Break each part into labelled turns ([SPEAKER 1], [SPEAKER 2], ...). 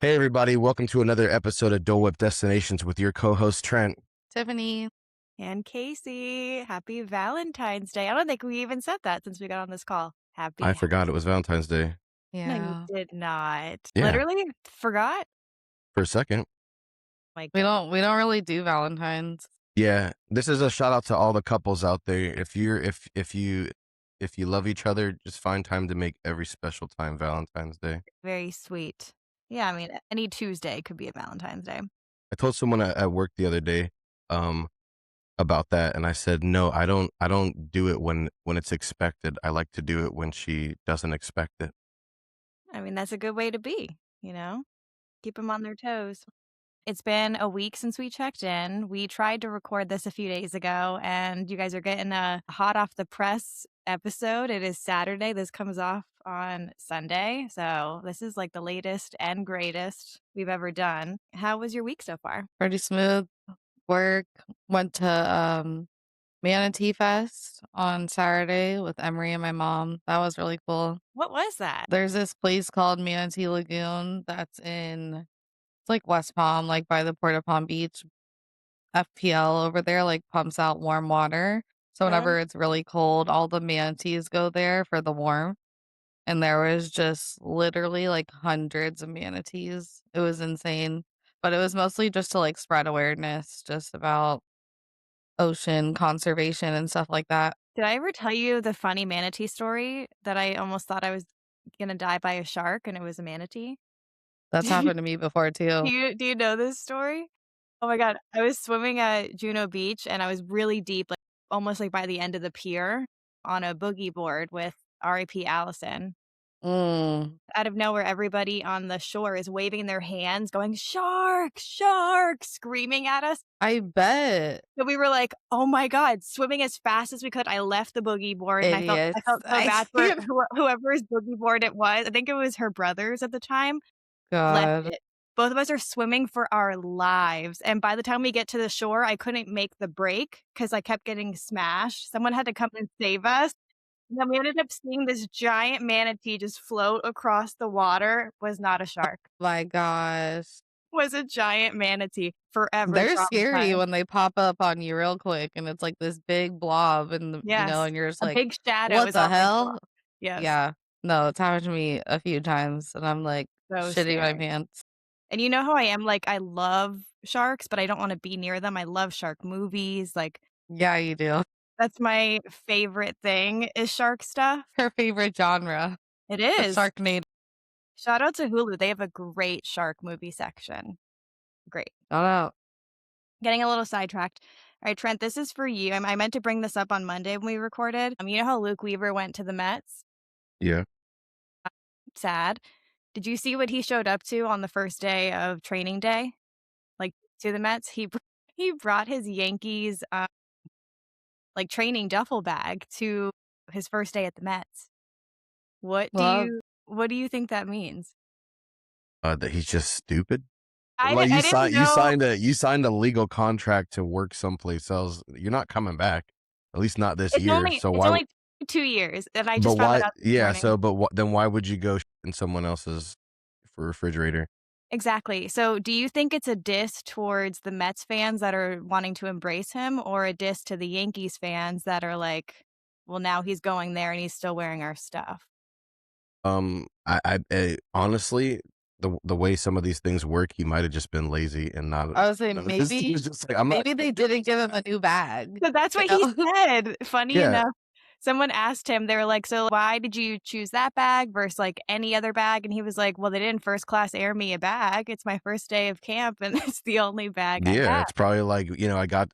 [SPEAKER 1] Hey, everybody. Welcome to another episode of Dole Whip Destinations with your co-host, Trent.
[SPEAKER 2] Tiffany.
[SPEAKER 3] And Casey, happy Valentine's Day. I don't think we even said that since we got on this call.
[SPEAKER 1] I
[SPEAKER 3] Happy.
[SPEAKER 1] forgot it was Valentine's Day.
[SPEAKER 3] No, you
[SPEAKER 2] Yeah.
[SPEAKER 3] did not.
[SPEAKER 1] Yeah.
[SPEAKER 3] Literally forgot?
[SPEAKER 1] For a second.
[SPEAKER 3] My
[SPEAKER 2] We
[SPEAKER 3] goodness.
[SPEAKER 2] don't really do Valentine's.
[SPEAKER 1] Yeah. This is a shout out to all the couples out there. If you love each other, just find time to make every special time Valentine's Day.
[SPEAKER 3] Very sweet. Yeah, I mean, any Tuesday could be a Valentine's Day.
[SPEAKER 1] I told someone at work the other day about that, and I said, no, I don't do it when it's expected. I like to do it when she doesn't expect it.
[SPEAKER 3] I mean, that's a good way to be, keep them on their toes. It's been a week since we checked in. We tried to record this a few days ago, and you guys are getting a hot off the press episode. It is Saturday. This comes off on Sunday. So this is like the latest and greatest we've ever done. How was your week so far?
[SPEAKER 2] Pretty smooth. Work. Went to Manatee Fest on Saturday with Emery and my mom. That was really cool.
[SPEAKER 3] What was that?
[SPEAKER 2] There's this place called Manatee Lagoon that's it's like West Palm, like by the Port of Palm Beach. FPL over there like pumps out warm water. So whenever it's really cold, all the manatees go there for the warmth. And there was just literally like hundreds of manatees. It was insane. But it was mostly just to like spread awareness just about ocean conservation and stuff like that.
[SPEAKER 3] Did I ever tell you the funny manatee story that I almost thought I was going to die by a shark and it was a manatee?
[SPEAKER 2] That's happened to me before too.
[SPEAKER 3] Do you know this story? Oh my God. I was swimming at Juno Beach and I was really deep, like almost like by the end of the pier on a boogie board with RIP Allison.
[SPEAKER 2] Mm,
[SPEAKER 3] Out of nowhere, everybody on the shore is waving their hands, going, "Shark, shark," screaming at us.
[SPEAKER 2] I bet.
[SPEAKER 3] So we were like, "Oh my God," swimming as fast as we could. I left the boogie board and I felt
[SPEAKER 2] Idiots.
[SPEAKER 3] so bad for
[SPEAKER 2] can't-
[SPEAKER 3] whoever's boogie board it was. I think it was her brothers at the time. Left
[SPEAKER 2] God.
[SPEAKER 3] it. Both of us are swimming for our lives. And by the time we get to the shore, I couldn't make the break because I kept getting smashed. Someone had to come and save us. And then we ended up seeing this giant manatee just float across the water. Was not a shark.
[SPEAKER 2] My gosh.
[SPEAKER 3] Was a giant manatee. Forever
[SPEAKER 2] They're scary
[SPEAKER 3] traumatized.
[SPEAKER 2] when they pop up on you real quick and it's like this big blob and
[SPEAKER 3] Yes.
[SPEAKER 2] and you're just
[SPEAKER 3] A
[SPEAKER 2] like,
[SPEAKER 3] big shadow
[SPEAKER 2] what
[SPEAKER 3] is
[SPEAKER 2] the
[SPEAKER 3] all they
[SPEAKER 2] hell?
[SPEAKER 3] saw. Yes.
[SPEAKER 2] Yeah. No, it's happened to me a few times and I'm like
[SPEAKER 3] So
[SPEAKER 2] shitting my
[SPEAKER 3] scary.
[SPEAKER 2] pants.
[SPEAKER 3] And you know how I am? Like, I love sharks, but I don't want to be near them. I love shark movies. Like,
[SPEAKER 2] Yeah, you do.
[SPEAKER 3] that's my favorite thing is shark stuff.
[SPEAKER 2] Her favorite genre.
[SPEAKER 3] It
[SPEAKER 2] The
[SPEAKER 3] is.
[SPEAKER 2] Sharknado.
[SPEAKER 3] Shout out to Hulu. They have a great shark movie section. Great.
[SPEAKER 2] Shout out.
[SPEAKER 3] Getting a little sidetracked. All right, Trent, this is for you. I meant to bring this up on Monday when we recorded. You know how Luke Weaver went to the Mets?
[SPEAKER 1] Yeah.
[SPEAKER 3] Sad. Did you see what he showed up to on the first day of training day? Like to the Mets? He brought his Yankees like training duffel bag to his first day at the Mets. What
[SPEAKER 2] Love.
[SPEAKER 3] do you think that means?
[SPEAKER 1] That he's just stupid.
[SPEAKER 3] I
[SPEAKER 1] Like
[SPEAKER 3] didn't know.
[SPEAKER 1] you signed a legal contract to work someplace else. You're not coming back. At least not this
[SPEAKER 3] It's
[SPEAKER 1] year.
[SPEAKER 3] only
[SPEAKER 1] So
[SPEAKER 3] it's
[SPEAKER 1] why?
[SPEAKER 3] only 2 years, and I
[SPEAKER 1] But
[SPEAKER 3] just found that
[SPEAKER 1] why?
[SPEAKER 3] out this
[SPEAKER 1] Yeah.
[SPEAKER 3] morning.
[SPEAKER 1] So, then why would you go in someone else's refrigerator?
[SPEAKER 3] Exactly. So, do you think it's a diss towards the Mets fans that are wanting to embrace him, or a diss to the Yankees fans that are like, "Well, now he's going there and he's still wearing our stuff"?
[SPEAKER 1] Honestly, the way some of these things work, he might have just been lazy and not.
[SPEAKER 2] I was saying
[SPEAKER 1] He was just like, I'm not.
[SPEAKER 2] maybe they didn't give him a new bag.
[SPEAKER 3] So that's
[SPEAKER 2] You
[SPEAKER 3] what he
[SPEAKER 2] know?
[SPEAKER 3] said. Funny
[SPEAKER 1] Yeah.
[SPEAKER 3] enough, someone asked him, they were like, "So why did you choose that bag versus like any other bag?" And he was like, "Well, they didn't first class air me a bag. It's my first day of camp and it's the only bag I
[SPEAKER 1] Yeah,
[SPEAKER 3] have."
[SPEAKER 1] it's probably like,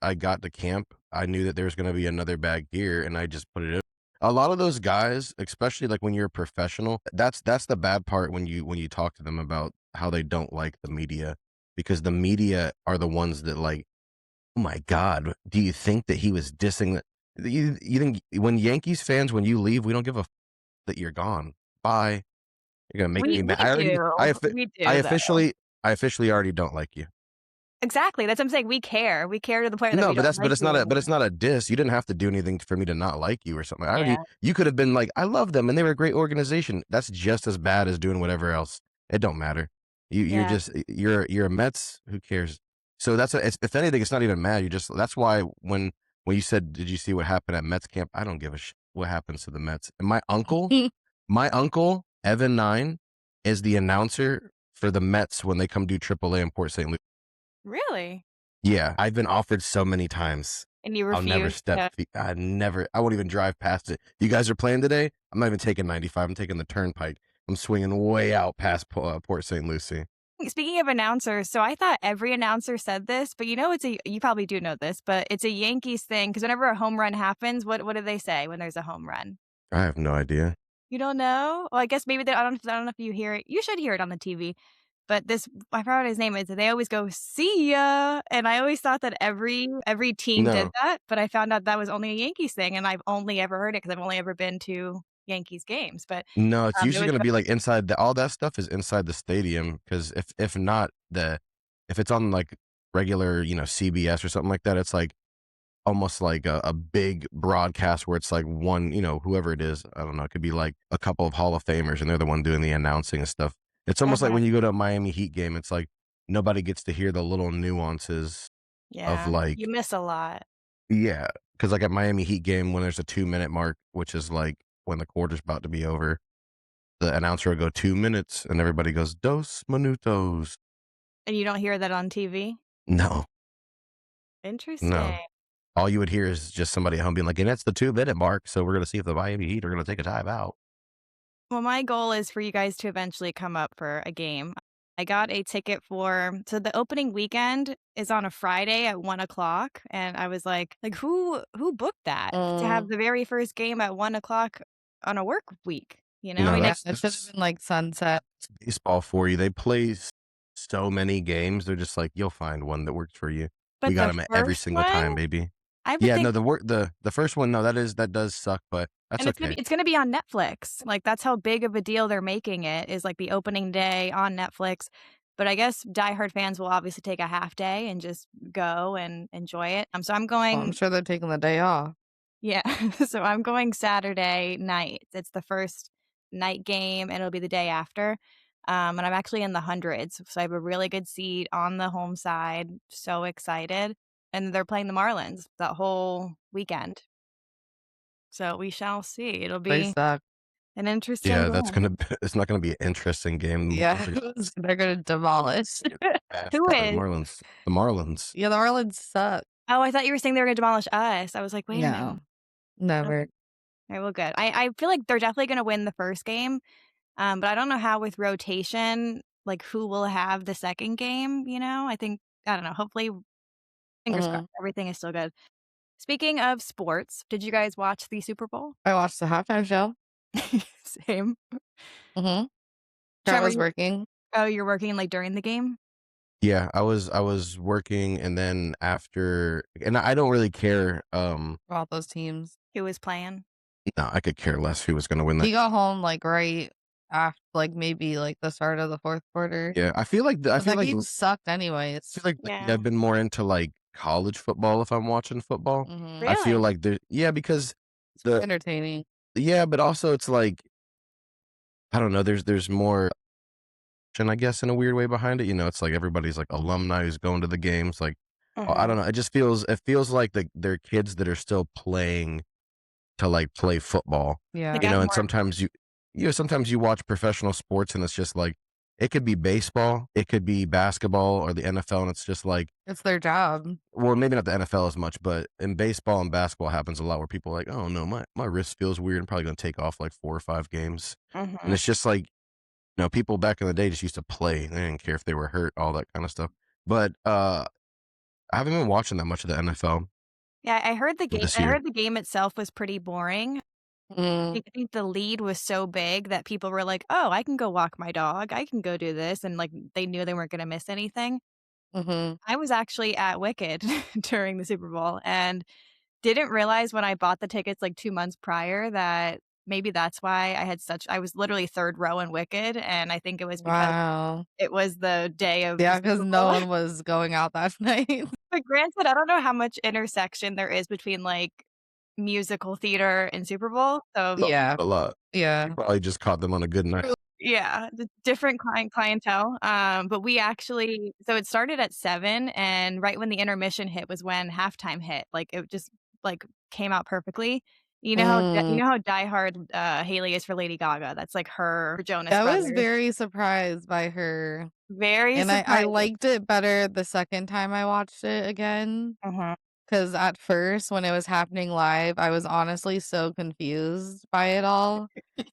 [SPEAKER 1] I got to camp. I knew that there was gonna be another bag here, and I just put it in. A lot of those guys, especially like when you're a professional, that's the bad part when you talk to them about how they don't like the media, because the media are the ones that like, oh my God, do you think that he was dissing that? You think when Yankees fans, when you leave, we don't give a that you're gone. Bye. You're gonna make
[SPEAKER 3] We
[SPEAKER 1] me mad.
[SPEAKER 3] do. We do, though.
[SPEAKER 1] I officially already don't like you.
[SPEAKER 3] Exactly. That's what I'm saying. We care. We care to the point that
[SPEAKER 1] No,
[SPEAKER 3] we
[SPEAKER 1] but
[SPEAKER 3] don't like
[SPEAKER 1] it's
[SPEAKER 3] you
[SPEAKER 1] not
[SPEAKER 3] anymore.
[SPEAKER 1] a diss. You didn't have to do anything for me to not like you or something.
[SPEAKER 3] Yeah.
[SPEAKER 1] You could have been like, I love them and they were a great organization. That's just as bad as doing whatever else. It don't matter. You're
[SPEAKER 3] Yeah.
[SPEAKER 1] just you're a Mets. Who cares? So that's it's, if anything, it's not even mad. You just that's why when you said, "Did you see what happened at Mets camp?" I don't give a shit what happens to the Mets. And my uncle Evan Nine, is the announcer for the Mets when they come do AAA in Port St. Lucie.
[SPEAKER 3] Really?
[SPEAKER 1] Yeah, I've been offered so many times.
[SPEAKER 3] And you
[SPEAKER 1] I'll never
[SPEAKER 3] refused
[SPEAKER 1] step
[SPEAKER 3] to
[SPEAKER 1] feet. I won't even drive past it. You guys are playing today? I'm not even taking 95. I'm taking the turnpike. I'm swinging way out past Port St. Lucie.
[SPEAKER 3] Speaking of announcers, so I thought every announcer said this, but you probably do know this, but it's a Yankees thing because whenever a home run happens, what do they say when there's a home run?
[SPEAKER 1] I have no idea.
[SPEAKER 3] You don't know? Well, I guess maybe I don't know if you hear it. You should hear it on the TV. But this I forgot what his name is. They always go, "See ya." And I always thought that every team did
[SPEAKER 1] No,
[SPEAKER 3] that, but I found out that was only a Yankees thing, and I've only ever heard it because I've only ever been to Yankees games. But
[SPEAKER 1] no, it's
[SPEAKER 3] it
[SPEAKER 1] usually
[SPEAKER 3] was
[SPEAKER 1] gonna be like inside all that stuff is inside the stadium because if not if it's on like regular, CBS or something like that, it's like almost like a big broadcast where it's like one, whoever it is, I don't know, it could be like a couple of Hall of Famers and they're the one doing the announcing and stuff. It's almost like
[SPEAKER 3] uh-huh.
[SPEAKER 1] when you go to a Miami Heat game, it's like nobody gets to hear the little nuances of
[SPEAKER 3] Yeah, you
[SPEAKER 1] like,
[SPEAKER 3] miss a lot.
[SPEAKER 1] yeah, because like at Miami Heat game when there's a 2 minute mark, which is like when the quarter's about to be over, the announcer will go 2 minutes and everybody goes dos minutos.
[SPEAKER 3] And you don't hear that on TV?
[SPEAKER 1] No,
[SPEAKER 3] Interesting.
[SPEAKER 1] no. All you would hear is just somebody at home being like, and it's the 2 minute mark, so we're gonna see if the Miami Heat are gonna take a timeout.
[SPEAKER 3] Well, my goal is for you guys to eventually come up for a game. I got a ticket so the opening weekend is on a Friday at 1 o'clock, and I was like who booked that to have
[SPEAKER 2] Mm,
[SPEAKER 3] the very first game at 1 o'clock on a work week? I
[SPEAKER 1] No,
[SPEAKER 3] mean,
[SPEAKER 2] yeah,
[SPEAKER 1] that's
[SPEAKER 2] it should have
[SPEAKER 1] that's
[SPEAKER 2] been like sunset.
[SPEAKER 1] baseball for you. They play so many games. They're just like, you'll find one that works for you. We
[SPEAKER 3] but
[SPEAKER 1] got
[SPEAKER 3] the
[SPEAKER 1] them at every
[SPEAKER 3] first
[SPEAKER 1] single
[SPEAKER 3] one,
[SPEAKER 1] time, baby.
[SPEAKER 3] I would
[SPEAKER 1] Yeah,
[SPEAKER 3] think,
[SPEAKER 1] no, the first one, no, that does suck, but that's
[SPEAKER 3] and
[SPEAKER 1] okay.
[SPEAKER 3] it's gonna be on Netflix. Like that's how big of a deal they're making it is like the opening day on Netflix. But I guess diehard fans will obviously take a half day and just go and enjoy it. So I'm
[SPEAKER 2] Well, I'm
[SPEAKER 3] going.
[SPEAKER 2] sure they're taking the day off.
[SPEAKER 3] Yeah. So I'm going Saturday night. It's the first night game, and it'll be the day after. And I'm actually in the hundreds. So I have a really good seat on the home side. So excited. And they're playing the Marlins that whole weekend. So we shall see. It'll
[SPEAKER 2] They
[SPEAKER 3] be
[SPEAKER 2] suck.
[SPEAKER 3] an interesting
[SPEAKER 1] Yeah, that's
[SPEAKER 3] game.
[SPEAKER 1] gonna be it's not gonna be an interesting game. The
[SPEAKER 2] Yeah,
[SPEAKER 1] Marlins are gonna
[SPEAKER 2] they're gonna demolish.
[SPEAKER 1] get bashed
[SPEAKER 3] Who
[SPEAKER 1] by the
[SPEAKER 3] is?
[SPEAKER 1] Marlins. The Marlins.
[SPEAKER 2] Yeah, the Marlins suck.
[SPEAKER 3] Oh, I thought you were saying they were going to demolish us. I was like, wait a minute.
[SPEAKER 2] No,
[SPEAKER 3] Okay.
[SPEAKER 2] never.
[SPEAKER 3] All right, well, good. I feel like they're definitely going to win the first game. But I don't know how with rotation, like who will have the second game, I think, I don't know. Hopefully, fingers crossed,
[SPEAKER 2] Mhm.
[SPEAKER 3] everything is still good. Speaking of sports, did you guys watch the Super Bowl?
[SPEAKER 2] I watched the halftime show.
[SPEAKER 3] Same.
[SPEAKER 2] Mhm.
[SPEAKER 3] Trevor,
[SPEAKER 2] Trevor's working
[SPEAKER 3] you're working like during the game?
[SPEAKER 1] Yeah, I was working and then after and I don't really care,
[SPEAKER 2] for all those teams.
[SPEAKER 3] Who was playing?
[SPEAKER 1] no, I could care less who was gonna win that.
[SPEAKER 2] He got home, like, right after, like, maybe, like, the start of the 4th quarter.
[SPEAKER 1] Yeah, I feel like the I
[SPEAKER 2] But
[SPEAKER 1] feel
[SPEAKER 2] that
[SPEAKER 1] like
[SPEAKER 2] game
[SPEAKER 1] l
[SPEAKER 2] sucked
[SPEAKER 1] I feel
[SPEAKER 2] anyways.
[SPEAKER 1] like lately
[SPEAKER 3] Yeah.
[SPEAKER 1] I've been more into, like, college football if I'm watching football.
[SPEAKER 2] Mhm.
[SPEAKER 1] I feel
[SPEAKER 3] Really?
[SPEAKER 1] like there yeah, because
[SPEAKER 2] It's more
[SPEAKER 1] the
[SPEAKER 2] entertaining.
[SPEAKER 1] yeah, but also it's like, I don't know, there's more and I guess in a weird way behind it, it's like everybody's like alumni who's going to the games, like, I
[SPEAKER 3] Hmm.
[SPEAKER 1] don't know, it feels like they're kids that are still playing to, like, play football,
[SPEAKER 3] They
[SPEAKER 2] Yeah.
[SPEAKER 3] got
[SPEAKER 1] and
[SPEAKER 3] more.
[SPEAKER 1] sometimes you watch professional sports and it's just like it could be baseball, it could be basketball or the NFL, and it's just like
[SPEAKER 2] It's their job.
[SPEAKER 1] well, maybe not the NFL as much, but in baseball and basketball happens a lot where people are like, "Oh, no, my wrist feels weird. I'm probably gonna take off, like, 4 or 5 games." And
[SPEAKER 3] Hmm.
[SPEAKER 1] it's just like, people back in the day just used to play. They didn't care if they were hurt, all that kinda stuff. But, I haven't been watching that much of the NFL
[SPEAKER 3] Yeah, I heard the game.
[SPEAKER 1] this
[SPEAKER 3] I
[SPEAKER 1] year.
[SPEAKER 3] heard the game itself was pretty boring.
[SPEAKER 2] Mm,
[SPEAKER 3] I think the lead was so big that people were like, "Oh, I can go walk my dog. I can go do this," and like they knew they weren't going to miss anything.
[SPEAKER 2] mhm.
[SPEAKER 3] I was actually at Wicked during the Super Bowl and didn't realize when I bought the tickets like 2 months prior that maybe that's why I was literally 3rd row in Wicked, and I think it was because
[SPEAKER 2] Wow.
[SPEAKER 3] it was the day of the
[SPEAKER 2] Yeah, because
[SPEAKER 3] Super
[SPEAKER 2] no
[SPEAKER 3] Bowl.
[SPEAKER 2] one was going out that night.
[SPEAKER 3] But granted, I don't know how much intersection there is between, like, musical theater and Super Bowl, so
[SPEAKER 2] Yeah.
[SPEAKER 1] A lot. You
[SPEAKER 2] Yeah.
[SPEAKER 1] probably just caught them on a good night.
[SPEAKER 3] Yeah, the different clientele, but we actually so it started at 7, and right when the intermission hit was when halftime hit, like, it just, like, came out perfectly. You
[SPEAKER 2] Mm.
[SPEAKER 3] know how diehard, Haley is for Lady Gaga, that's, like, her Jonas
[SPEAKER 2] I was
[SPEAKER 3] Brothers.
[SPEAKER 2] very surprised by her,
[SPEAKER 3] Very
[SPEAKER 2] and I
[SPEAKER 3] surprising.
[SPEAKER 2] liked it better the second time I watched it again.
[SPEAKER 3] Mhm.
[SPEAKER 2] 'Cause at first, when it was happening live, I was honestly so confused by it all,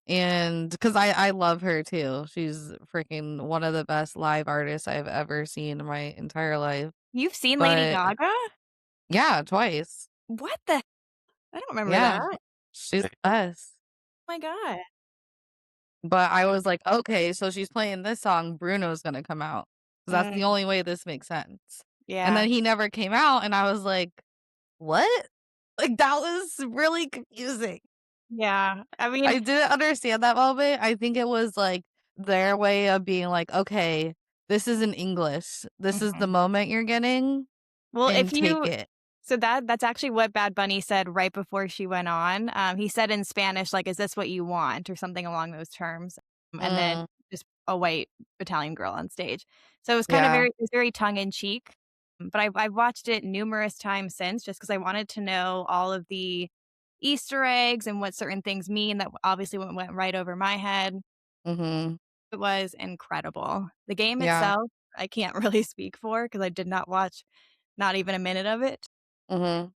[SPEAKER 2] and 'cause I love her too. She's freaking one of the best live artists I've ever seen in my entire life,
[SPEAKER 3] You've seen Lady
[SPEAKER 2] but
[SPEAKER 3] Gaga?
[SPEAKER 2] yeah, twice.
[SPEAKER 3] What the I don't remember that.
[SPEAKER 2] Yeah,
[SPEAKER 3] Oh
[SPEAKER 2] she's the best.
[SPEAKER 3] my god.
[SPEAKER 2] But I was like, "Okay, so she's playing this song, Bruno's gonna come out, 'cause that's the
[SPEAKER 3] Mm,
[SPEAKER 2] only way this makes sense." And
[SPEAKER 3] yeah.
[SPEAKER 2] then he never came out, and I was like, "What?" Like, that was really confusing.
[SPEAKER 3] Yeah. I mean
[SPEAKER 2] I didn't understand that moment. I think it was, like, their way of being like, "Okay, this is in English. This is the
[SPEAKER 3] mhm.
[SPEAKER 2] moment you're getting,
[SPEAKER 3] Well, if
[SPEAKER 2] and take
[SPEAKER 3] you
[SPEAKER 2] it."
[SPEAKER 3] so that's actually what Bad Bunny said right before she went on. He said in Spanish, like, "Is this what you want?" or something along those terms, and then
[SPEAKER 2] Mm,
[SPEAKER 3] just a white Italian girl on stage. So it was kind of
[SPEAKER 2] yeah,
[SPEAKER 3] very it was very tongue in cheek, but I've watched it numerous times since just because I wanted to know all of the Easter eggs and what certain things mean that obviously went right over my head.
[SPEAKER 2] mhm,
[SPEAKER 3] It was incredible. The game
[SPEAKER 2] yeah,
[SPEAKER 3] itself, I can't really speak for because I did not watch not even a minute of it.
[SPEAKER 2] mhm.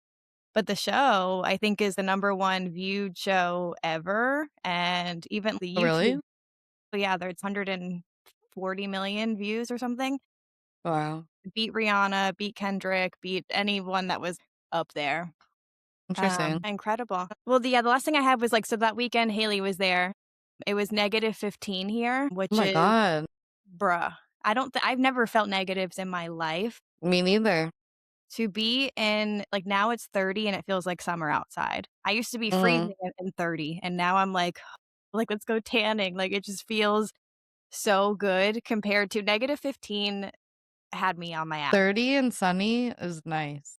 [SPEAKER 3] But the show, I think, is the number 1 viewed show ever, and even the YouTube
[SPEAKER 2] Really?
[SPEAKER 3] yeah, there's 140,000,000 views or something.
[SPEAKER 2] Wow,
[SPEAKER 3] Beat Rihanna, beat Kendrick, beat anyone that was up there.
[SPEAKER 2] interesting.
[SPEAKER 3] Incredible. Well, the last thing I had was, like, so that weekend, Haley was there. It was -15 here,
[SPEAKER 2] Oh
[SPEAKER 3] which
[SPEAKER 2] my
[SPEAKER 3] is
[SPEAKER 2] god,
[SPEAKER 3] bruh. I've never felt negatives in my life.
[SPEAKER 2] me neither.
[SPEAKER 3] To be in like, now it's 30 and it feels like summer outside. I used to be
[SPEAKER 2] Mhm.
[SPEAKER 3] freezing in 30, and now I'm like, "Let's go tanning." Like, it just feels so good compared to -15 had me on my ass.
[SPEAKER 2] 30 and sunny is nice.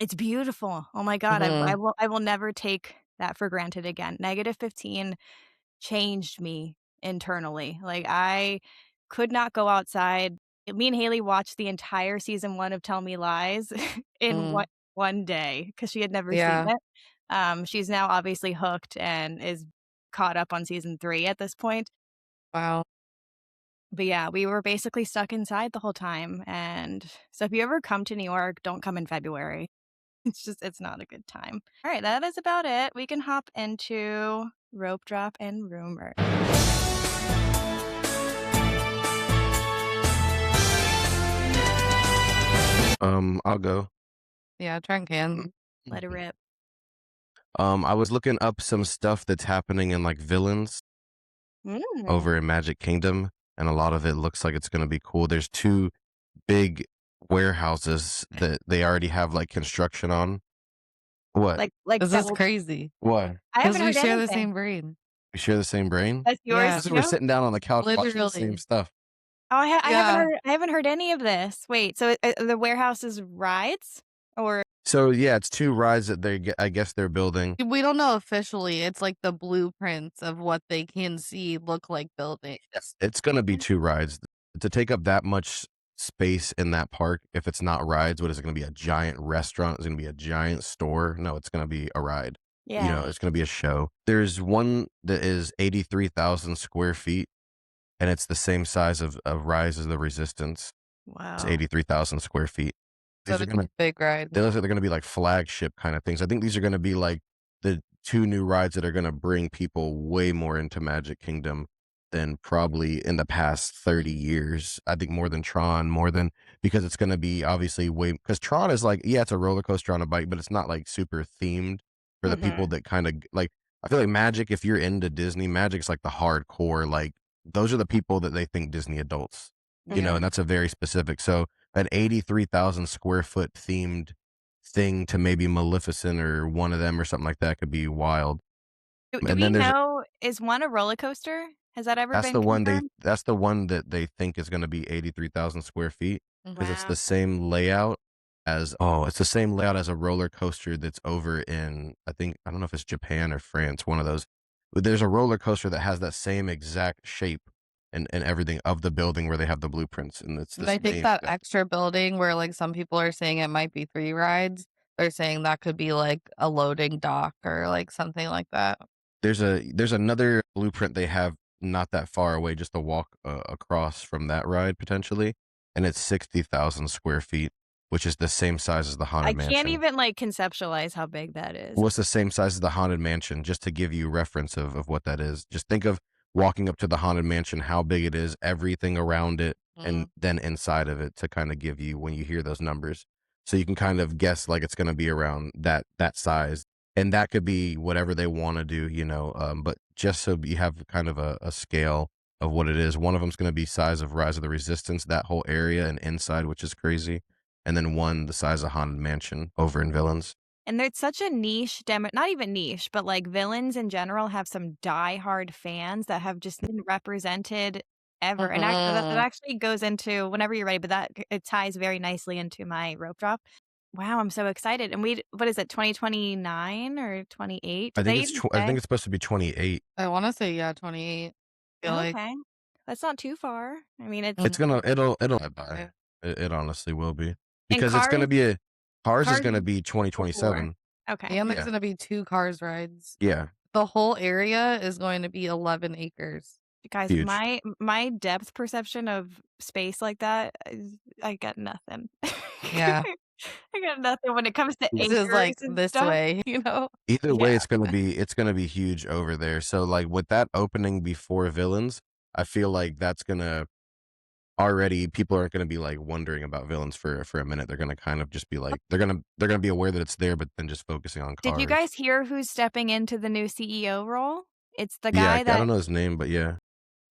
[SPEAKER 3] It's beautiful. Oh my god,
[SPEAKER 2] Mhm,
[SPEAKER 3] I will never take that for granted again. -15 changed me internally. Like, I could not go outside. Me and Haley watched the entire season 1 of Tell Me Lies in
[SPEAKER 2] mm,
[SPEAKER 3] one day because she had never seen
[SPEAKER 2] yeah,
[SPEAKER 3] it. She's now obviously hooked and is caught up on season 3 at this point.
[SPEAKER 2] wow.
[SPEAKER 3] But yeah, we were basically stuck inside the whole time, and so if you ever come to New York, don't come in February. It's not a good time. Alright, that is about it. We can hop into rope drop and rumor.
[SPEAKER 1] I'll go.
[SPEAKER 2] Yeah, Trent can.
[SPEAKER 3] Let it rip.
[SPEAKER 1] I was looking up some stuff that's happening in, like, villains
[SPEAKER 3] Mm.
[SPEAKER 1] over in Magic Kingdom, and a lot of it looks like it's gonna be cool. There's 2 big warehouses that they already have, like, construction on. What?
[SPEAKER 3] Like
[SPEAKER 2] This is
[SPEAKER 3] double
[SPEAKER 2] crazy
[SPEAKER 1] What?
[SPEAKER 3] I
[SPEAKER 2] because
[SPEAKER 3] haven't
[SPEAKER 2] we
[SPEAKER 3] heard
[SPEAKER 2] share the
[SPEAKER 3] anything.
[SPEAKER 2] same brain.
[SPEAKER 1] We share the same brain?
[SPEAKER 3] That's yours
[SPEAKER 2] Yeah,
[SPEAKER 1] Listen, we're
[SPEAKER 3] too?
[SPEAKER 1] sitting down on the couch watching the same
[SPEAKER 2] literally.
[SPEAKER 1] stuff.
[SPEAKER 3] Oh,
[SPEAKER 2] Yeah.
[SPEAKER 3] I haven't heard any of this. Wait, so, the warehouse is rides? Or
[SPEAKER 1] So, yeah, it's 2 rides that I guess they're building.
[SPEAKER 2] We don't know officially, it's like the blueprints of what they can see look like buildings.
[SPEAKER 1] Yes. It's gonna be 2 rides. To take up that much space in that park, if it's not rides, what is it gonna be, a giant restaurant? Is it gonna be a giant store? No, it's gonna be a ride. You know,
[SPEAKER 3] yeah.
[SPEAKER 1] it's gonna be a show. There's one that is 83,000 square feet, and it's the same size of Rise of the Resistance. It's
[SPEAKER 3] Wow.
[SPEAKER 1] 83,000 square feet.
[SPEAKER 2] So
[SPEAKER 1] These are
[SPEAKER 2] it's a
[SPEAKER 1] gonna
[SPEAKER 2] big ride.
[SPEAKER 1] They look like they're gonna be like flagship kind of things. I think these are gonna be like the 2 new rides that are gonna bring people way more into Magic Kingdom than probably in the past 30 years. I think more than Tron, more than because it's gonna be obviously way because Tron is like, yeah, it's a roller coaster on a bike, but it's not like super themed for the
[SPEAKER 3] Mhm.
[SPEAKER 1] people that kinda like I feel like Magic, if you're into Disney, Magic's like the hardcore, like those are the people that they think Disney adults, you know,
[SPEAKER 3] Yeah.
[SPEAKER 1] and that's a very specific so an 83,000 square foot themed thing to maybe Maleficent or one of them or something like that could be wild.
[SPEAKER 3] Do
[SPEAKER 1] And
[SPEAKER 3] we
[SPEAKER 1] then there's
[SPEAKER 3] know is one a roller coaster? Has that ever been confirmed?
[SPEAKER 1] that's the one that they think is gonna be 83,000 square feet because it's
[SPEAKER 3] Wow.
[SPEAKER 1] the same layout it's the same layout as a roller coaster that's over in I don't know if it's Japan or France, one of those. There's a roller coaster that has that same exact shape and everything of the building where they have the blueprints, and it's the
[SPEAKER 2] And I think
[SPEAKER 1] same
[SPEAKER 2] that
[SPEAKER 1] exact.
[SPEAKER 2] extra building where, like, some people are saying it might be 3 rides, they're saying that could be, like, a loading dock or, like, something like that.
[SPEAKER 1] There's another blueprint they have not that far away, just to walk, across from that ride potentially, and it's 60,000 square feet, which is the same size as the
[SPEAKER 3] I
[SPEAKER 1] Haunted
[SPEAKER 3] can't
[SPEAKER 1] Mansion.
[SPEAKER 3] even, like, conceptualize how big that is.
[SPEAKER 1] Well, it's the same size as the Haunted Mansion, just to give you reference of what that is. Just think of walking up to the Haunted Mansion, how big it is, everything around it, and
[SPEAKER 2] Mhm.
[SPEAKER 1] then inside of it to kinda give you when you hear those numbers. So you can kind of guess, like, it's gonna be around that size, and that could be whatever they wanna do, but just so you have kind of a scale of what it is. One of them's gonna be size of Rise of the Resistance, that whole area and inside, which is crazy, and then one the size of Haunted Mansion over in Villains.
[SPEAKER 3] And there's such a niche demo, not even niche, but, like, villains in general have some diehard fans that have just been represented ever, and that
[SPEAKER 2] Mhm.
[SPEAKER 3] actually goes into whenever you're ready, but it ties very nicely into my rope drop. Wow, I'm so excited, and what is it, 2029 or 28? Did they even
[SPEAKER 1] I
[SPEAKER 3] say?
[SPEAKER 1] think it's supposed to be 28.
[SPEAKER 2] I wanna say, yeah, 28. Feel like
[SPEAKER 3] Okay. That's not too far. I mean, it's
[SPEAKER 1] It's
[SPEAKER 2] Mhm.
[SPEAKER 1] gonna it'll fly by.
[SPEAKER 2] Yeah.
[SPEAKER 1] It honestly will be.
[SPEAKER 3] and
[SPEAKER 1] Because it's gonna be a Cars is
[SPEAKER 3] Cars
[SPEAKER 1] gonna
[SPEAKER 3] is
[SPEAKER 1] be
[SPEAKER 3] before.
[SPEAKER 1] 2027.
[SPEAKER 3] Okay.
[SPEAKER 2] And there's
[SPEAKER 1] Yeah.
[SPEAKER 2] gonna be 2 Cars rides.
[SPEAKER 1] Yeah.
[SPEAKER 2] The whole area is going to be 11 acres.
[SPEAKER 3] Guys,
[SPEAKER 1] Huge.
[SPEAKER 3] my depth perception of space like that is I got nothing.
[SPEAKER 2] Yeah.
[SPEAKER 3] I got nothing when it comes to
[SPEAKER 1] Yeah.
[SPEAKER 2] This is, like,
[SPEAKER 3] acres and
[SPEAKER 2] this
[SPEAKER 3] stuff.
[SPEAKER 2] way, you know?
[SPEAKER 1] Either way,
[SPEAKER 3] Yeah.
[SPEAKER 1] it's gonna be huge over there. So, like, with that opening before Villains, I feel like that's gonna already people aren't gonna be, like, wondering about Villains for a minute. They're gonna kind of just be like they're gonna be aware that it's there, but then just focusing on
[SPEAKER 3] Did you
[SPEAKER 1] cars.
[SPEAKER 3] guys hear who's stepping into the new CEO role? It's the
[SPEAKER 1] Yeah,
[SPEAKER 3] guy
[SPEAKER 1] I don't
[SPEAKER 3] that
[SPEAKER 1] know his name, but yeah.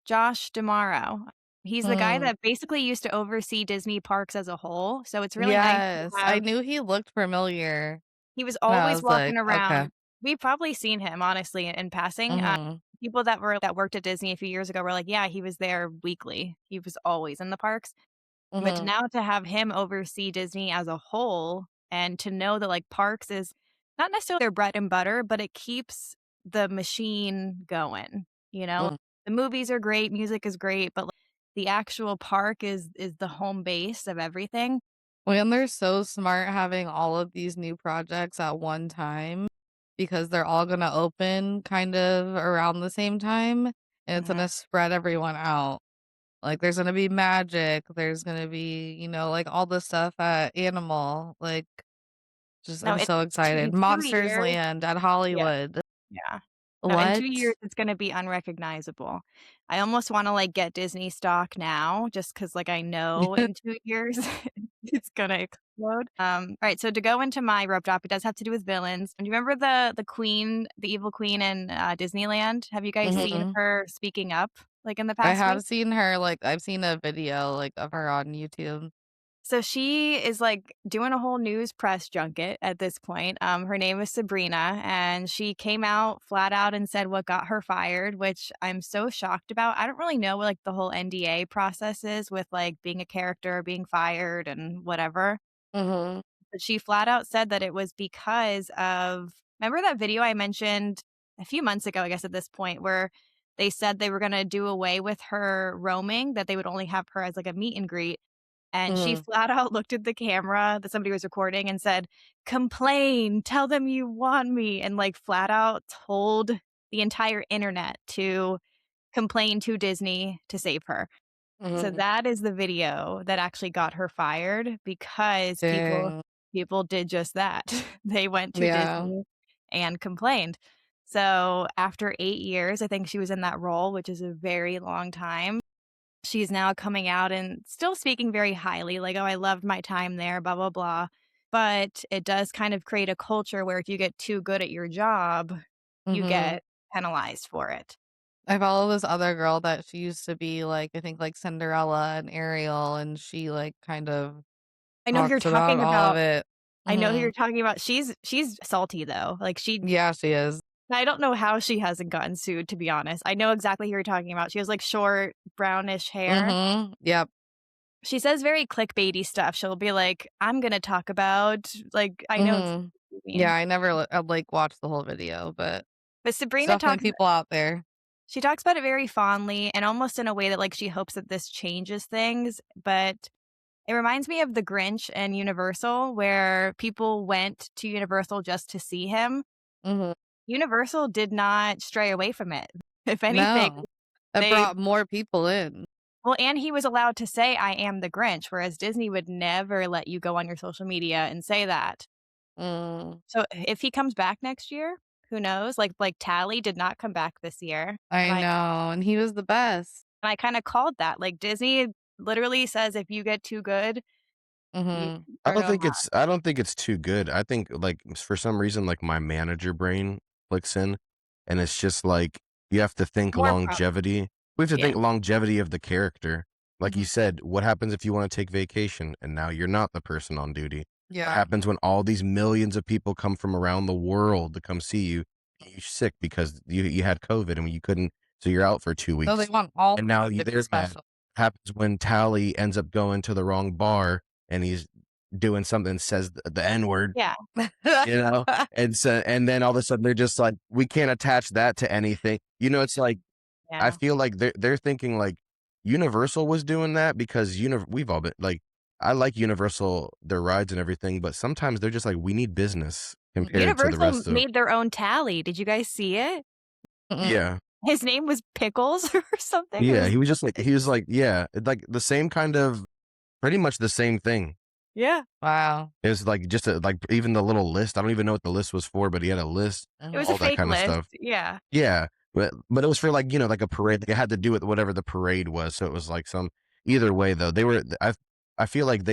[SPEAKER 3] Josh D'Amaro. He's the guy
[SPEAKER 2] Mm.
[SPEAKER 3] that basically used to oversee Disney parks as a whole, so it's really nice to
[SPEAKER 2] Yes, I
[SPEAKER 3] have.
[SPEAKER 2] knew he looked familiar,
[SPEAKER 3] He was
[SPEAKER 2] and I
[SPEAKER 3] always
[SPEAKER 2] was like,
[SPEAKER 3] walking
[SPEAKER 2] "Okay."
[SPEAKER 3] around. We've probably seen him, honestly, in passing.
[SPEAKER 2] Mhm,
[SPEAKER 3] People that worked at Disney a few years ago were like, "Yeah, he was there weekly. He was always in the parks." But
[SPEAKER 2] mhm.
[SPEAKER 3] now to have him oversee Disney as a whole and to know that, like, parks is not necessarily their bread and butter, but it keeps the machine going, you know?
[SPEAKER 2] Mm.
[SPEAKER 3] The movies are great, music is great, but, like, the actual park is the home base of everything.
[SPEAKER 2] Well, and they're so smart having all of these new projects at one time because they're all gonna open kind of around the same time, and it's
[SPEAKER 3] Mhm.
[SPEAKER 2] gonna spread everyone out. Like, there's gonna be magic, there's gonna be, like, all the stuff at Animal, like, just
[SPEAKER 3] No,
[SPEAKER 2] I'm so
[SPEAKER 3] in
[SPEAKER 2] excited.
[SPEAKER 3] 2
[SPEAKER 2] Monsters
[SPEAKER 3] years.
[SPEAKER 2] Land at
[SPEAKER 3] Yeah.
[SPEAKER 2] Hollywood.
[SPEAKER 3] Yeah. No, in 2
[SPEAKER 2] What?
[SPEAKER 3] years, it's gonna be unrecognizable. I almost wanna, like, get Disney stock now just 'cause, like, I know in 2 years it's gonna explode. Alright, so to go into my rope drop, it does have to do with villains. Do you remember the queen, the evil queen in, Disneyland? Have you guys seen
[SPEAKER 2] Mhm.
[SPEAKER 3] her speaking up, like, in the
[SPEAKER 2] I
[SPEAKER 3] past week?
[SPEAKER 2] have seen her, like I've seen a video, like, of her on YouTube.
[SPEAKER 3] So she is, like, doing a whole news press junket at this point. Her name is Sabrina, and she came out flat out and said what got her fired, which I'm so shocked about. I don't really know what, like, the whole NDA process is with, like, being a character, being fired, and whatever.
[SPEAKER 2] Mhm.
[SPEAKER 3] But she flat out said that it was because of, remember that video I mentioned a few months ago, I guess at this point, where they said they were gonna do away with her roaming, that they would only have her as, like, a meet and greet. And she
[SPEAKER 2] Mhm.
[SPEAKER 3] flat out looked at the camera that somebody was recording and said, "Complain, tell them you want me," and, like, flat out told the entire internet to complain to Disney to save her. So
[SPEAKER 2] Mhm.
[SPEAKER 3] that is the video that actually got her fired because
[SPEAKER 2] Dang.
[SPEAKER 3] people did just that. They went to
[SPEAKER 2] Yeah.
[SPEAKER 3] Disney and complained. So after 8 years, I think she was in that role, which is a very long time. She's now coming out and still speaking very highly, like, "Oh, I loved my time there, blah, blah, blah." But it does kind of create a culture where if you get too good at your job, you
[SPEAKER 2] Mhm.
[SPEAKER 3] get penalized for it.
[SPEAKER 2] I follow this other girl that she used to be, like, I think, like, Cinderella and Ariel, and she, like, kind of
[SPEAKER 3] I know who you're
[SPEAKER 2] talks about
[SPEAKER 3] talking
[SPEAKER 2] all of
[SPEAKER 3] about.
[SPEAKER 2] it.
[SPEAKER 3] I know who you're
[SPEAKER 2] Mhm.
[SPEAKER 3] talking about. She's salty, though. Like,
[SPEAKER 2] Yeah, she is.
[SPEAKER 3] I don't know how she hasn't gotten sued, to be honest. I know exactly who you're talking about. She has, like, short, brownish hair.
[SPEAKER 2] Mhm. Yep.
[SPEAKER 3] She says very clickbaity stuff. She'll be like, "I'm gonna talk about," like, I know exactly
[SPEAKER 2] Mhm.
[SPEAKER 3] what you
[SPEAKER 2] Yeah,
[SPEAKER 3] mean.
[SPEAKER 2] I never, like, watched the whole video, but
[SPEAKER 3] But
[SPEAKER 2] There's
[SPEAKER 3] Sabrina
[SPEAKER 2] definitely
[SPEAKER 3] talks
[SPEAKER 2] people out there.
[SPEAKER 3] she talks about it very fondly and almost in a way that, like, she hopes that this changes things, but it reminds me of The Grinch and Universal, where people went to Universal just to see him.
[SPEAKER 2] Mhm.
[SPEAKER 3] Universal did not stray away from it. If anything,
[SPEAKER 2] No. That
[SPEAKER 3] they
[SPEAKER 2] brought more people in.
[SPEAKER 3] well, and he was allowed to say, "I am the Grinch," whereas Disney would never let you go on your social media and say that.
[SPEAKER 2] Mm,
[SPEAKER 3] So if he comes back next year, who knows? Like Tally did not come back this year,
[SPEAKER 2] I know, and he was the best.
[SPEAKER 3] and I kinda called that. Like, Disney literally says if you get too good, you
[SPEAKER 2] Mhm.
[SPEAKER 3] are no more.
[SPEAKER 1] I don't think it's too good. I think like for some reason like my manager brain clicks in and it's just like you have to think
[SPEAKER 3] More pro
[SPEAKER 1] longevity. We have to
[SPEAKER 3] yeah.
[SPEAKER 1] think longevity of the character. Like you
[SPEAKER 3] Mhm.
[SPEAKER 1] said, what happens if you want to take vacation and now you're not the person on duty? What
[SPEAKER 2] Yeah.
[SPEAKER 1] happens when all these millions of people come from around the world to come see you and you're sick because you had COVID and you couldn't, so you're out for 2
[SPEAKER 2] So they
[SPEAKER 1] weeks.
[SPEAKER 2] want all
[SPEAKER 1] And now
[SPEAKER 2] to be
[SPEAKER 1] they're mad.
[SPEAKER 2] special.
[SPEAKER 1] Happens when Tally ends up going to the wrong bar and he's doing something, says the N word,
[SPEAKER 3] Yeah,
[SPEAKER 1] you know? And so, and then all of a sudden they're just like, we can't attach that to anything. You know, it's like, I
[SPEAKER 3] yeah.
[SPEAKER 1] feel like they're thinking like Universal was doing that because we've all been like, I like Universal, their rides and everything, but sometimes they're just like, we need business compared to the
[SPEAKER 3] Universal
[SPEAKER 1] rest of,
[SPEAKER 3] made their own Tally. Did you guys see it?
[SPEAKER 2] Mm-mm.
[SPEAKER 1] yeah.
[SPEAKER 3] His name was Pickles or something. It
[SPEAKER 1] Yeah.
[SPEAKER 3] was
[SPEAKER 1] He was like, yeah, like the same kind of, pretty much the same thing.
[SPEAKER 3] yeah.
[SPEAKER 2] Wow.
[SPEAKER 1] It was like just a, like even the little list. I don't even know what the list was for, but he had a list,
[SPEAKER 3] It was
[SPEAKER 2] Mhm.
[SPEAKER 3] a
[SPEAKER 1] all that
[SPEAKER 3] fake
[SPEAKER 1] kind of
[SPEAKER 3] list.
[SPEAKER 1] stuff.
[SPEAKER 3] Yeah.
[SPEAKER 1] Yeah, but it was for like, like a parade. Like, it had to do with whatever the parade was. So it was like some either way though. I feel like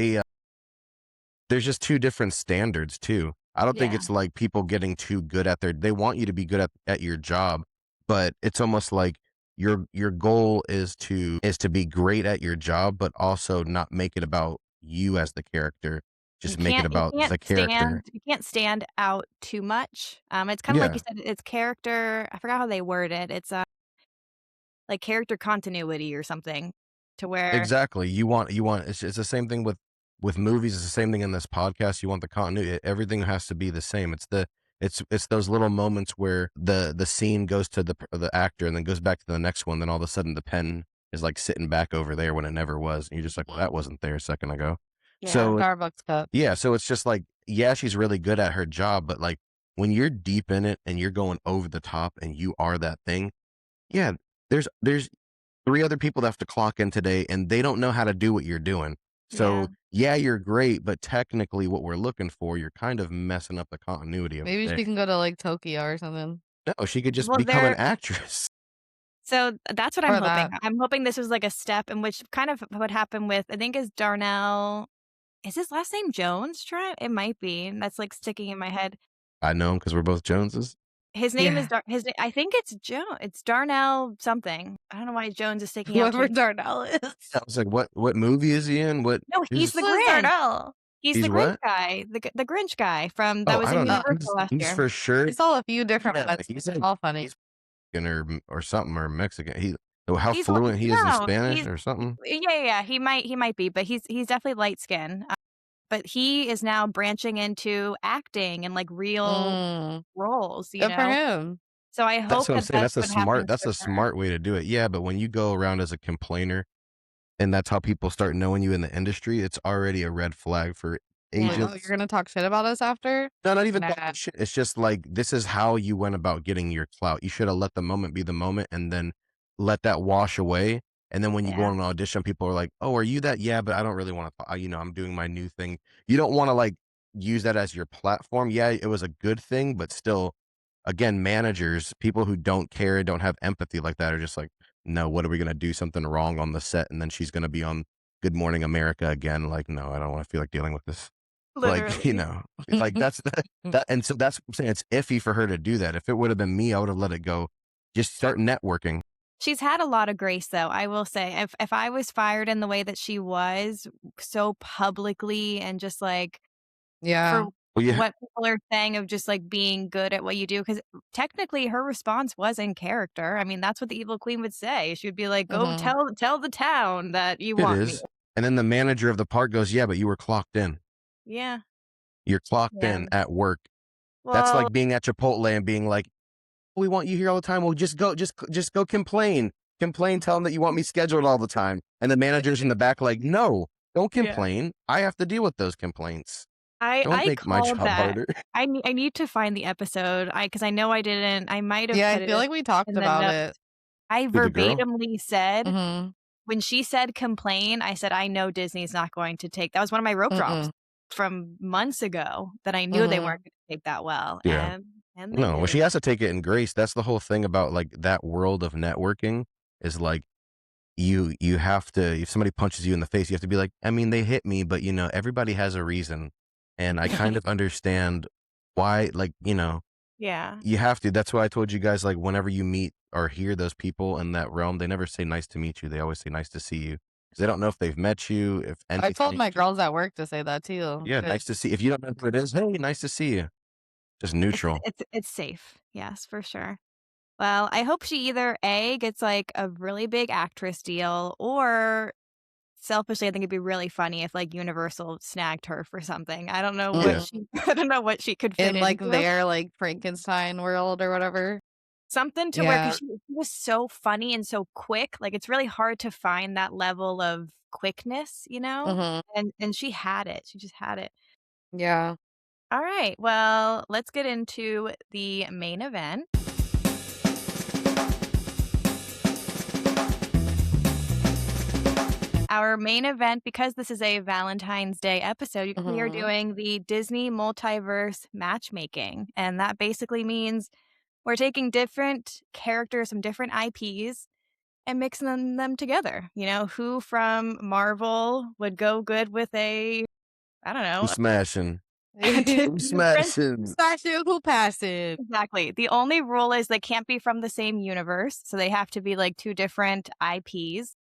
[SPEAKER 1] there's just two different standards too. I don't think
[SPEAKER 3] Yeah.
[SPEAKER 1] it's like people getting too good at they want you to be good at your job, but it's almost like your goal is to be great at your job, but also not make it about you as the character. Just make it
[SPEAKER 3] You
[SPEAKER 1] about
[SPEAKER 3] can't
[SPEAKER 1] the character.
[SPEAKER 3] stand out too much. It's kinda like you
[SPEAKER 1] Yeah.
[SPEAKER 3] said, it's character I forgot how they word it. It's, like character continuity or something to where
[SPEAKER 1] Exactly. You want it's the same thing with movies, it's the same thing in this podcast. You want the continuity. Everything has to be the same. It's those little moments where the scene goes to the actor and then goes back to the next one, then all of a sudden the pen is like sitting back over there when it never was. And you're just like, well, that wasn't there a second ago.
[SPEAKER 3] yeah.
[SPEAKER 1] So
[SPEAKER 2] Starbucks cup.
[SPEAKER 1] yeah, so it's just like, yeah, she's really good at her job, but like when you're deep in it and you're going over the top and you are that thing, yeah, there's 3 other people that have to clock in today, and they don't know how to do what you're doing.
[SPEAKER 3] Yeah.
[SPEAKER 1] So, yeah, you're great, but technically what we're looking for, you're kind of messing up the continuity of the
[SPEAKER 2] Maybe
[SPEAKER 1] day.
[SPEAKER 2] she can go to, like, Tokyo or something.
[SPEAKER 1] No, she could just
[SPEAKER 3] Well,
[SPEAKER 1] become an
[SPEAKER 3] they're
[SPEAKER 1] actress.
[SPEAKER 3] so that's what I'm
[SPEAKER 2] Or
[SPEAKER 3] hoping.
[SPEAKER 2] that.
[SPEAKER 3] I'm hoping this was like a step in which kind of what happened with I think is Darnell is his last name Jones, Trent? It might be. That's, like, sticking in my head.
[SPEAKER 1] I know him because 'cause we're both Joneses.
[SPEAKER 3] His name is
[SPEAKER 2] Yeah.
[SPEAKER 3] I think it's Darnell something. I don't know why Jones is sticking out to
[SPEAKER 2] Whoever
[SPEAKER 3] me.
[SPEAKER 2] Darnell is.
[SPEAKER 1] I was like, "What movie is he in? What
[SPEAKER 3] No, he's
[SPEAKER 1] who's
[SPEAKER 3] the
[SPEAKER 2] Who is
[SPEAKER 3] Grinch.
[SPEAKER 2] Darnell?
[SPEAKER 3] He's the
[SPEAKER 1] he's
[SPEAKER 3] Grinch
[SPEAKER 1] what?"
[SPEAKER 3] guy, the Grinch guy from that
[SPEAKER 1] Oh,
[SPEAKER 3] was
[SPEAKER 1] I
[SPEAKER 3] in
[SPEAKER 1] don't know.
[SPEAKER 3] Universal last
[SPEAKER 1] He's
[SPEAKER 3] year.
[SPEAKER 1] for sure
[SPEAKER 2] I saw a few different
[SPEAKER 1] yeah,
[SPEAKER 2] ones.
[SPEAKER 1] he's
[SPEAKER 2] It's
[SPEAKER 1] like
[SPEAKER 2] all funny.
[SPEAKER 1] he's Mexican or something or Mexican. How
[SPEAKER 3] He's li
[SPEAKER 1] fluent he is in
[SPEAKER 3] no,
[SPEAKER 1] Spanish
[SPEAKER 3] he's
[SPEAKER 1] or something.
[SPEAKER 3] yeah, yeah, yeah, he might be, but he's definitely light skin, but he is now branching into acting and, like, real
[SPEAKER 2] Mm,
[SPEAKER 3] roles, you
[SPEAKER 2] good for
[SPEAKER 3] know?
[SPEAKER 2] him.
[SPEAKER 3] So I
[SPEAKER 1] That's
[SPEAKER 3] hope
[SPEAKER 1] what I'm
[SPEAKER 3] that
[SPEAKER 1] saying.
[SPEAKER 3] that's what happens
[SPEAKER 1] That's
[SPEAKER 3] with
[SPEAKER 1] a
[SPEAKER 3] her.
[SPEAKER 1] smart way to do it. Yeah, but when you go around as a complainer and that's how people start knowing you in the industry, it's already a red flag for
[SPEAKER 2] Like,
[SPEAKER 3] Yeah,
[SPEAKER 2] "Oh, you're
[SPEAKER 1] agents.
[SPEAKER 2] gonna talk shit about us after?"
[SPEAKER 1] No, not even
[SPEAKER 2] Nah.
[SPEAKER 1] talking shit. It's just like this is how you went about getting your clout. You should have let the moment be the moment and then let that wash away. And then when you go
[SPEAKER 3] yeah,
[SPEAKER 1] on an audition, people are like, "Oh, are you that?" Yeah, but I don't really want to. I'm doing my new thing. You don't want to like use that as your platform. Yeah, it was a good thing, but still, again, managers, people who don't care, don't have empathy like that, are just like, "No, what are we gonna do something wrong on the set?" And then she's gonna be on Good Morning America again. Like, no, I don't want to feel like dealing with this. Like,
[SPEAKER 3] literally.
[SPEAKER 1] like that's and so that's what I'm saying. It's iffy for her to do that. If it would have been me, I would have let it go. Just start networking.
[SPEAKER 3] She's had a lot of grace, though, I will say. If I was fired in the way that she was, so publicly and just, like, for
[SPEAKER 2] Yeah.
[SPEAKER 1] Well, yeah,
[SPEAKER 3] what people are saying of just, like, being good at what you do, because technically her response was in character. I mean, that's what the evil queen would say. She would be like, "Go
[SPEAKER 2] Mhm.
[SPEAKER 3] tell the town that you
[SPEAKER 1] it
[SPEAKER 3] want me."
[SPEAKER 1] is. And then the manager of the park goes, "Yeah, but you were clocked in.
[SPEAKER 3] Yeah,
[SPEAKER 1] You're clocked
[SPEAKER 3] yeah.
[SPEAKER 1] in at work." That's
[SPEAKER 3] Well,
[SPEAKER 1] like being at Chipotle and being like, we want you here all the time. Well, just go complain. Complain, tell them that you want me scheduled all the time. And the manager's in the back like, no, don't
[SPEAKER 3] Yeah.
[SPEAKER 1] complain. I have to deal with those complaints. Don't
[SPEAKER 3] I
[SPEAKER 1] make my
[SPEAKER 3] called
[SPEAKER 1] job
[SPEAKER 3] that.
[SPEAKER 1] harder.
[SPEAKER 3] I need to find the episode, because I know I didn't. I might have
[SPEAKER 2] Yeah, I
[SPEAKER 3] put
[SPEAKER 2] feel
[SPEAKER 3] it
[SPEAKER 2] like we talked
[SPEAKER 3] in the
[SPEAKER 2] about
[SPEAKER 3] notes.
[SPEAKER 2] it.
[SPEAKER 3] I
[SPEAKER 1] Who, the girl?
[SPEAKER 3] verbatimly said,
[SPEAKER 2] Mhm.
[SPEAKER 3] when she said complain, I said, I know Disney's not going to take that was one of my rope drops
[SPEAKER 2] Mm-mm.
[SPEAKER 3] from months ago that I knew they weren't
[SPEAKER 2] Mhm.
[SPEAKER 3] going to take that well.
[SPEAKER 1] Yeah.
[SPEAKER 3] And they
[SPEAKER 1] No, well,
[SPEAKER 3] did.
[SPEAKER 1] she has to take it in grace. That's the whole thing about like that world of networking is like you have to, if somebody punches you in the face, you have to be like, I mean, they hit me, but everybody has a reason. And I kind of understand why, like,
[SPEAKER 3] Yeah.
[SPEAKER 1] you have to. That's why I told you guys, like, whenever you meet or hear those people in that realm, they never say nice to meet you. They always say nice to see you. Because they don't know if they've met you, if
[SPEAKER 2] I told
[SPEAKER 1] anything.
[SPEAKER 2] my girls at work to say that too.
[SPEAKER 1] Yeah, nice to see. If you don't know who it is, hey, nice to see you. Just neutral.
[SPEAKER 3] It's safe. Yes, for sure. Well, I hope she either A, gets like a really big actress deal, or selfishly, I think it'd be really funny if like Universal snagged her for something. I don't know what
[SPEAKER 1] Yeah.
[SPEAKER 2] Mhm.
[SPEAKER 3] I don't know what she could fit
[SPEAKER 2] In like
[SPEAKER 3] into.
[SPEAKER 2] their like Frankenstein world or whatever.
[SPEAKER 3] Something to where, because
[SPEAKER 2] Yeah.
[SPEAKER 3] she was so funny and so quick, like, it's really hard to find that level of quickness,
[SPEAKER 2] Mhm.
[SPEAKER 3] and she had it. She just had it.
[SPEAKER 2] Yeah.
[SPEAKER 3] All right, well, let's get into the main event. Our main event, because this is a Valentine's Day episode, we are
[SPEAKER 2] Mhm.
[SPEAKER 3] doing the Disney Multiverse Matchmaking, and that basically means we're taking different characters from different IPs and mixing them together. Who from Marvel would go good with I don't
[SPEAKER 1] Who's
[SPEAKER 3] know,
[SPEAKER 1] smashing?
[SPEAKER 3] a
[SPEAKER 1] Who's
[SPEAKER 3] Disney princess?
[SPEAKER 1] smashing?
[SPEAKER 2] Smash who pass it.
[SPEAKER 3] Exactly. The only rule is they can't be from the same universe, so they have to be like two different IPs,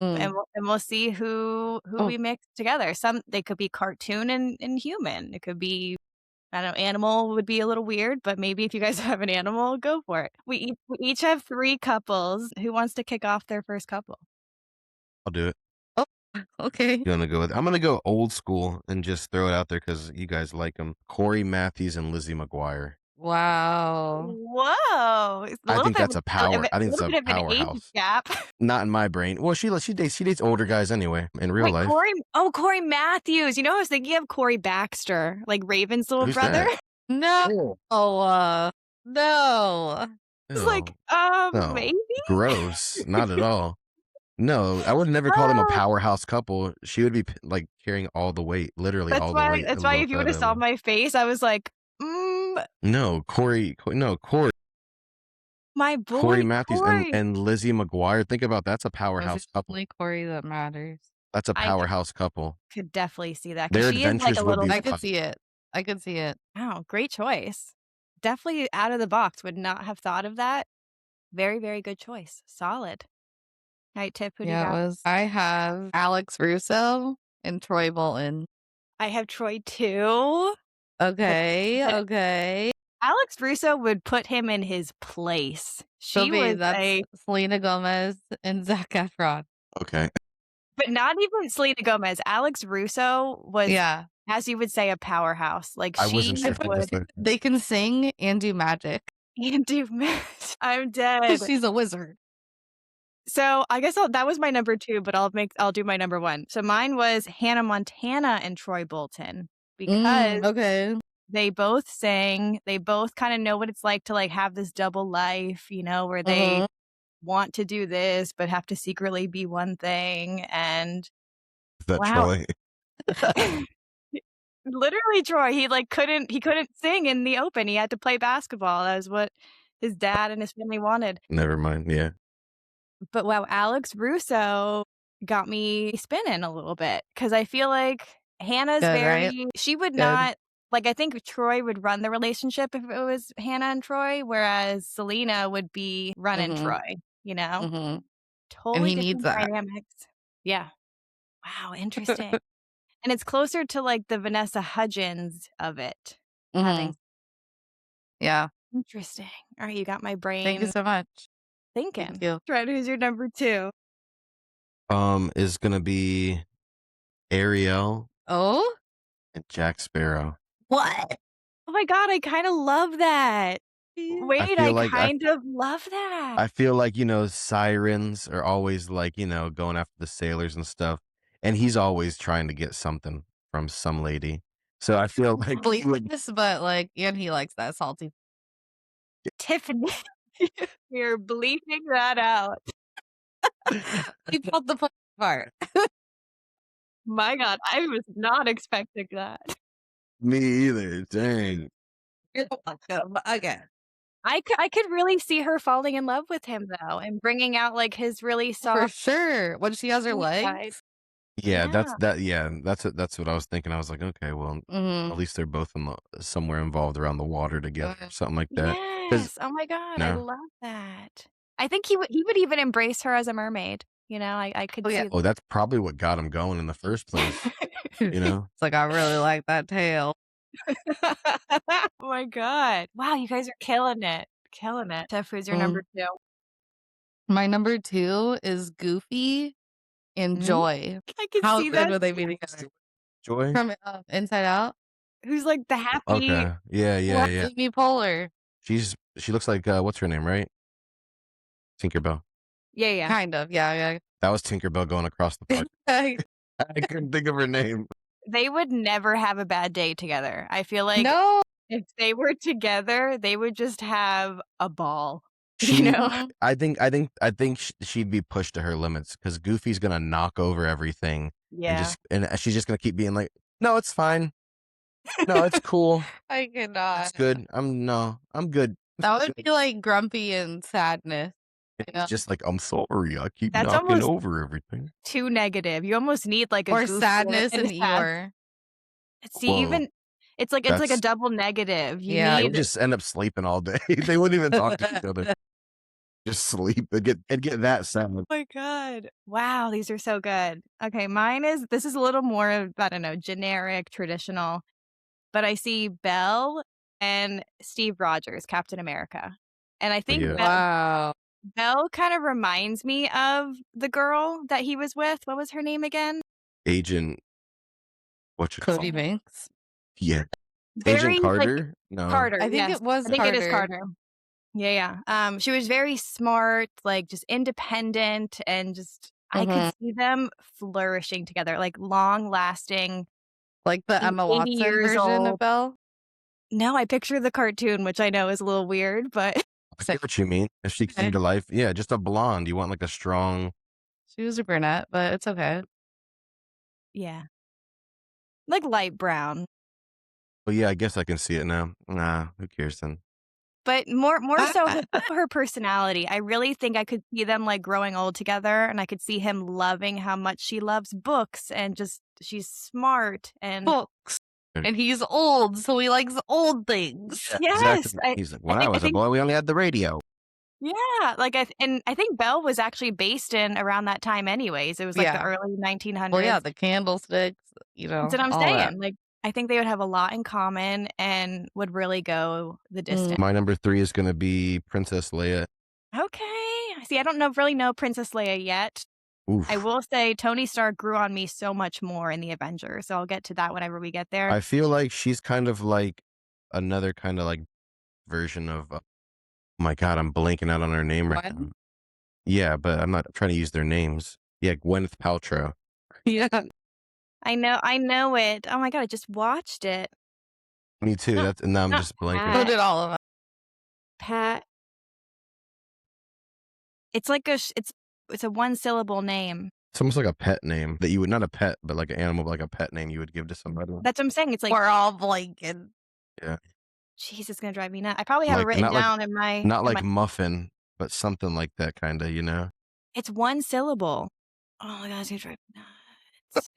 [SPEAKER 3] and
[SPEAKER 2] Mm.
[SPEAKER 3] we'll see who
[SPEAKER 2] Oh,
[SPEAKER 3] we mix together. Some they could be cartoon and human. It could be, I don't know, animal would be a little weird, but maybe if you guys have an animal, go for it. We each have 3 couples. Who wants to kick off their first couple?
[SPEAKER 1] I'll do it.
[SPEAKER 2] oh, okay.
[SPEAKER 1] You wanna go with I'm gonna go old school and just throw it out there because you guys like them. Corey Matthews and Lizzie McGuire.
[SPEAKER 2] Wow.
[SPEAKER 3] Whoa! It's a
[SPEAKER 1] I
[SPEAKER 3] little
[SPEAKER 1] think
[SPEAKER 3] bit
[SPEAKER 1] that's a power. I
[SPEAKER 3] a
[SPEAKER 1] think it's
[SPEAKER 3] little
[SPEAKER 1] a
[SPEAKER 3] bit of an age
[SPEAKER 1] powerhouse.
[SPEAKER 3] gap.
[SPEAKER 1] Not in my brain. Well, she dates older guys anyway in real
[SPEAKER 3] Wait,
[SPEAKER 1] life.
[SPEAKER 3] Corey Matthews. I was thinking of Corey Baxter, like Raven's little
[SPEAKER 1] Who's
[SPEAKER 3] brother.
[SPEAKER 1] that?
[SPEAKER 2] No.
[SPEAKER 1] Oh,
[SPEAKER 2] No.
[SPEAKER 3] It's like,
[SPEAKER 1] ew. No,
[SPEAKER 3] maybe?
[SPEAKER 1] gross. Not at all. No, I would never call them a
[SPEAKER 3] Oh,
[SPEAKER 1] powerhouse couple. She would be like carrying all the weight, literally
[SPEAKER 3] that's
[SPEAKER 1] all the
[SPEAKER 3] why
[SPEAKER 1] weight
[SPEAKER 3] that's
[SPEAKER 1] of
[SPEAKER 3] why
[SPEAKER 1] both
[SPEAKER 3] if you
[SPEAKER 1] of
[SPEAKER 3] would've saw
[SPEAKER 1] them.
[SPEAKER 3] my face, I was like,
[SPEAKER 1] No,
[SPEAKER 3] my
[SPEAKER 1] Corey
[SPEAKER 3] boy
[SPEAKER 1] Matthews and
[SPEAKER 3] Corey.
[SPEAKER 1] and Lizzie McGuire. Think about that's a
[SPEAKER 2] Because
[SPEAKER 1] powerhouse
[SPEAKER 2] it's
[SPEAKER 1] couple.
[SPEAKER 2] only Corey that matters.
[SPEAKER 1] That's a
[SPEAKER 3] I
[SPEAKER 1] powerhouse couple.
[SPEAKER 3] could definitely see that, because
[SPEAKER 1] Their
[SPEAKER 3] she is like
[SPEAKER 1] adventures
[SPEAKER 3] a
[SPEAKER 1] would
[SPEAKER 3] little
[SPEAKER 1] be
[SPEAKER 2] I
[SPEAKER 3] bit.
[SPEAKER 2] could see it. I could see it.
[SPEAKER 3] Wow, great choice. Definitely out of the box. Would not have thought of that. Very, very good choice. Solid. All right, Tip, who do you
[SPEAKER 2] Yeah, it
[SPEAKER 3] got?
[SPEAKER 2] was. I have Alex Russo and Troy Bolton.
[SPEAKER 3] I have Troy too, but
[SPEAKER 2] Okay.
[SPEAKER 3] but
[SPEAKER 2] Okay.
[SPEAKER 3] Alex Russo would put him in his place. She
[SPEAKER 2] Sophie,
[SPEAKER 3] was
[SPEAKER 2] that's Selena Gomez and Zac Efron.
[SPEAKER 1] okay.
[SPEAKER 3] but not even Selena Gomez. Alex Russo was,
[SPEAKER 2] Yeah.
[SPEAKER 3] as you would say, a powerhouse. Like,
[SPEAKER 1] I
[SPEAKER 3] she
[SPEAKER 1] wasn't sure if I
[SPEAKER 3] would
[SPEAKER 1] just like,
[SPEAKER 2] They can sing and do magic.
[SPEAKER 3] and do match. I'm dead.
[SPEAKER 2] She's a wizard.
[SPEAKER 3] So I guess that was my number 2, but I'll do my number 1. So mine was Hannah Montana and Troy Bolton, because
[SPEAKER 2] Okay.
[SPEAKER 3] they both sing. They both kind of know what it's like to like have this double life, where they want to do this but have to secretly be one thing. And
[SPEAKER 1] is that
[SPEAKER 3] wow,
[SPEAKER 1] Troy?
[SPEAKER 3] literally Troy, he couldn't sing in the open. He had to play basketball. That was what his dad and his family wanted.
[SPEAKER 1] Never mind. Yeah.
[SPEAKER 3] But wow, Alex Russo got me spinning a little bit, because I feel like Hannah's
[SPEAKER 2] Good, right?
[SPEAKER 3] she would
[SPEAKER 2] Good.
[SPEAKER 3] not, like, I think Troy would run the relationship if it was Hannah and Troy, whereas Selena would be running Troy,
[SPEAKER 2] And
[SPEAKER 3] totally
[SPEAKER 2] he needs
[SPEAKER 3] different
[SPEAKER 2] that.
[SPEAKER 3] dynamics. Yeah. Wow, interesting. And it's closer to like the Vanessa Hudgens of it. Having
[SPEAKER 2] Yeah.
[SPEAKER 3] interesting. All right, you got my brain
[SPEAKER 2] Thank you so much.
[SPEAKER 3] thinking.
[SPEAKER 2] Thank you.
[SPEAKER 3] Right, who's your number 2?
[SPEAKER 1] Is gonna be Ariel
[SPEAKER 2] Oh?
[SPEAKER 1] and Jack Sparrow.
[SPEAKER 2] What?
[SPEAKER 3] Oh my god, I kind of love that.
[SPEAKER 1] I
[SPEAKER 3] Wait,
[SPEAKER 1] feel
[SPEAKER 3] I
[SPEAKER 1] like
[SPEAKER 3] kind of love that.
[SPEAKER 1] I feel like, sirens are always like, going after the sailors and stuff, and he's always trying to get something from some lady. So I feel like he
[SPEAKER 2] Believe
[SPEAKER 1] would
[SPEAKER 2] this, but like, and he likes that salty.
[SPEAKER 3] Tiffany, you're bleeping that out.
[SPEAKER 2] He pulled the part.
[SPEAKER 3] My God, I was not expecting that.
[SPEAKER 1] me either. Dang.
[SPEAKER 2] You're welcome. Again.
[SPEAKER 3] I could really see her falling in love with him though, and bringing out like his really
[SPEAKER 2] For
[SPEAKER 3] soft
[SPEAKER 2] sure. When she has her
[SPEAKER 3] sweet side.
[SPEAKER 2] legs.
[SPEAKER 1] Yeah,
[SPEAKER 3] Yeah.
[SPEAKER 1] that's what I was thinking. I was like, "Okay, well, at
[SPEAKER 2] Mhm.
[SPEAKER 1] least they're both somewhere involved around the water together or something like that." 'Cause
[SPEAKER 3] Yes. Oh my God, I
[SPEAKER 1] no.
[SPEAKER 3] love that. I think he would even embrace her as a mermaid. I could
[SPEAKER 2] Oh, yeah.
[SPEAKER 3] see
[SPEAKER 1] Oh, that's probably what got him going in the first place, you know?
[SPEAKER 2] It's like, I really like that tail.
[SPEAKER 3] Oh my God. Wow, you guys are killing it. Killing it. Steph, who's your number
[SPEAKER 2] Mm.
[SPEAKER 3] 2?
[SPEAKER 2] My number 2 is Goofy and
[SPEAKER 3] Mhm.
[SPEAKER 2] Joy.
[SPEAKER 3] I could
[SPEAKER 2] How
[SPEAKER 3] see
[SPEAKER 2] good
[SPEAKER 3] that
[SPEAKER 2] were they
[SPEAKER 3] too.
[SPEAKER 2] be together?
[SPEAKER 1] Joy?
[SPEAKER 2] From, Inside Out?
[SPEAKER 3] Who's like the happy
[SPEAKER 1] Okay. Yeah, yeah,
[SPEAKER 3] what
[SPEAKER 1] yeah.
[SPEAKER 2] Amy Poehler.
[SPEAKER 1] She looks like, what's her name, right? Tinkerbell.
[SPEAKER 3] Yeah, yeah.
[SPEAKER 2] Kind of, yeah,
[SPEAKER 1] That was Tinkerbell going across the park.
[SPEAKER 2] yeah.
[SPEAKER 1] I couldn't think of her name.
[SPEAKER 3] They would never have a bad day together. I feel like
[SPEAKER 2] No.
[SPEAKER 3] if they were together, they would just have a ball, you
[SPEAKER 1] She
[SPEAKER 3] know?
[SPEAKER 2] Mhm.
[SPEAKER 1] I think she'd be pushed to her limits because Goofy's gonna knock over everything
[SPEAKER 3] Yeah.
[SPEAKER 1] and she's just gonna keep being like, "No, it's fine. No, it's cool.
[SPEAKER 2] I
[SPEAKER 1] It's
[SPEAKER 2] cannot.
[SPEAKER 1] good. I'm good."
[SPEAKER 2] That would be like Grumpy and Sadness, you
[SPEAKER 1] It's
[SPEAKER 2] know?
[SPEAKER 1] just like, "I'm sorry, I keep
[SPEAKER 3] That's
[SPEAKER 1] knocking
[SPEAKER 3] almost
[SPEAKER 1] over everything."
[SPEAKER 3] too negative. You almost need like a
[SPEAKER 2] Or
[SPEAKER 3] goofy
[SPEAKER 2] Sadness
[SPEAKER 3] and a
[SPEAKER 2] and
[SPEAKER 3] sad.
[SPEAKER 2] Eeyore.
[SPEAKER 3] See,
[SPEAKER 1] Whoa,
[SPEAKER 3] even it's like a
[SPEAKER 1] that's
[SPEAKER 3] double negative. You
[SPEAKER 2] Yeah.
[SPEAKER 1] they would
[SPEAKER 3] need
[SPEAKER 1] just end up sleeping all day. They wouldn't even talk to each other. Just sleep. It'd get that sad.
[SPEAKER 3] Oh my God. Wow, these are so good. Okay, this is a little more of, I don't know, generic, traditional, but I see Belle and Steve Rogers, Captain America. And I think
[SPEAKER 1] Yeah.
[SPEAKER 2] Wow.
[SPEAKER 3] Belle kind of reminds me of the girl that he was with. What was her name again?
[SPEAKER 1] Agent what you
[SPEAKER 2] Cody
[SPEAKER 1] call
[SPEAKER 2] Banks?
[SPEAKER 1] Yeah. Agent
[SPEAKER 3] Very like
[SPEAKER 1] Carter? No.
[SPEAKER 3] Carter,
[SPEAKER 2] I think
[SPEAKER 3] yes.
[SPEAKER 2] it was
[SPEAKER 3] I think it is
[SPEAKER 2] Carter.
[SPEAKER 3] Carter. Yeah, yeah. She was very smart, like just independent, and just I could
[SPEAKER 2] Mhm.
[SPEAKER 3] see them flourishing together, like long lasting.
[SPEAKER 2] Like the
[SPEAKER 3] She's
[SPEAKER 2] Emma
[SPEAKER 3] 80
[SPEAKER 2] Watson
[SPEAKER 3] years
[SPEAKER 2] version of
[SPEAKER 3] old.
[SPEAKER 2] Belle?
[SPEAKER 3] No, I picture the cartoon, which I know is a little weird, but
[SPEAKER 1] I get what you mean. If she came to life, yeah, just a blonde. You want like a strong
[SPEAKER 2] She was a brunette, but it's okay.
[SPEAKER 3] yeah, like light brown.
[SPEAKER 1] well, yeah, I guess I can see it now. Nah, who cares then?
[SPEAKER 3] But more so her personality. I really think I could see them like growing old together, and I could see him loving how much she loves books and just she's smart and
[SPEAKER 2] Books. And he's old, so he likes old things.
[SPEAKER 1] Yeah,
[SPEAKER 3] yes,
[SPEAKER 1] exactly.
[SPEAKER 3] I
[SPEAKER 1] He's like,
[SPEAKER 3] I
[SPEAKER 1] when I
[SPEAKER 3] think I
[SPEAKER 1] was a
[SPEAKER 3] think
[SPEAKER 1] boy, we only had the radio.
[SPEAKER 3] yeah, like I think Belle was actually based in around that time anyways. It was like the
[SPEAKER 2] Yeah.
[SPEAKER 3] early
[SPEAKER 2] Well, yeah,
[SPEAKER 3] 1900s.
[SPEAKER 2] the candlesticks,
[SPEAKER 3] That's what I'm
[SPEAKER 2] all that.
[SPEAKER 3] saying. Like I think they would have a lot in common and would really go the distance.
[SPEAKER 1] My number 3 is gonna be Princess Leia.
[SPEAKER 3] Okay. See, I don't really know Princess Leia yet. I
[SPEAKER 1] Oof.
[SPEAKER 3] will say Tony Stark grew on me so much more in the Avengers, so I'll get to that whenever we get there.
[SPEAKER 1] I feel like she's kind of like another kind of like version of my god, I'm blanking out on her name right now.
[SPEAKER 2] Gwen?
[SPEAKER 1] Yeah, but I'm not trying to use their names. Yeah, Gwyneth Paltrow.
[SPEAKER 2] Yeah.
[SPEAKER 3] I know it. Oh my God, I just watched it.
[SPEAKER 1] Me too.
[SPEAKER 3] Not
[SPEAKER 1] That's and now I'm
[SPEAKER 3] not
[SPEAKER 1] just blanking.
[SPEAKER 2] So
[SPEAKER 3] Pat.
[SPEAKER 2] did all of us.
[SPEAKER 3] Pat. It's like it's a one syllable name.
[SPEAKER 1] It's almost like a pet name that you would not a pet, but like an animal, but like a pet name you would give to somebody.
[SPEAKER 3] That's what I'm saying. It's like,
[SPEAKER 2] We're all blanking.
[SPEAKER 1] Yeah.
[SPEAKER 3] jeez, it's gonna drive me nuts. I probably have it
[SPEAKER 1] Like
[SPEAKER 3] written
[SPEAKER 1] not like
[SPEAKER 3] down in my
[SPEAKER 1] not
[SPEAKER 3] in my
[SPEAKER 1] like muffin, but something like that kinda, you know?
[SPEAKER 3] it's one syllable. Oh my God, it's gonna drive me nuts.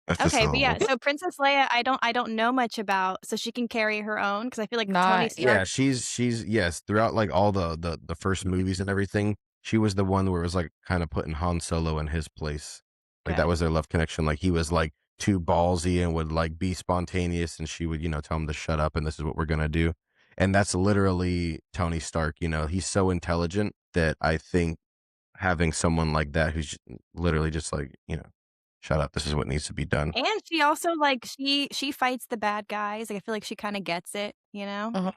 [SPEAKER 1] That's a
[SPEAKER 3] Okay, but yeah,
[SPEAKER 1] syllable.
[SPEAKER 3] so Princess Leia, I don't know much about, so she can carry her own because I feel like Tony
[SPEAKER 2] Not
[SPEAKER 3] Stark.
[SPEAKER 1] Yeah, she's yes, throughout like all the first movies and everything, she was the one where it was like kind of putting Han Solo in his place. Like that
[SPEAKER 3] Good.
[SPEAKER 1] was their love connection. Like he was like too ballsy and would like be spontaneous and she would, tell him to shut up and this is what we're gonna do. And that's literally Tony Stark, he's so intelligent that I think having someone like that who's literally just like, shut up, this is what needs to be done.
[SPEAKER 3] And she also like she fights the bad guys. Like I feel like she kind of gets it, you know?
[SPEAKER 2] Mhm.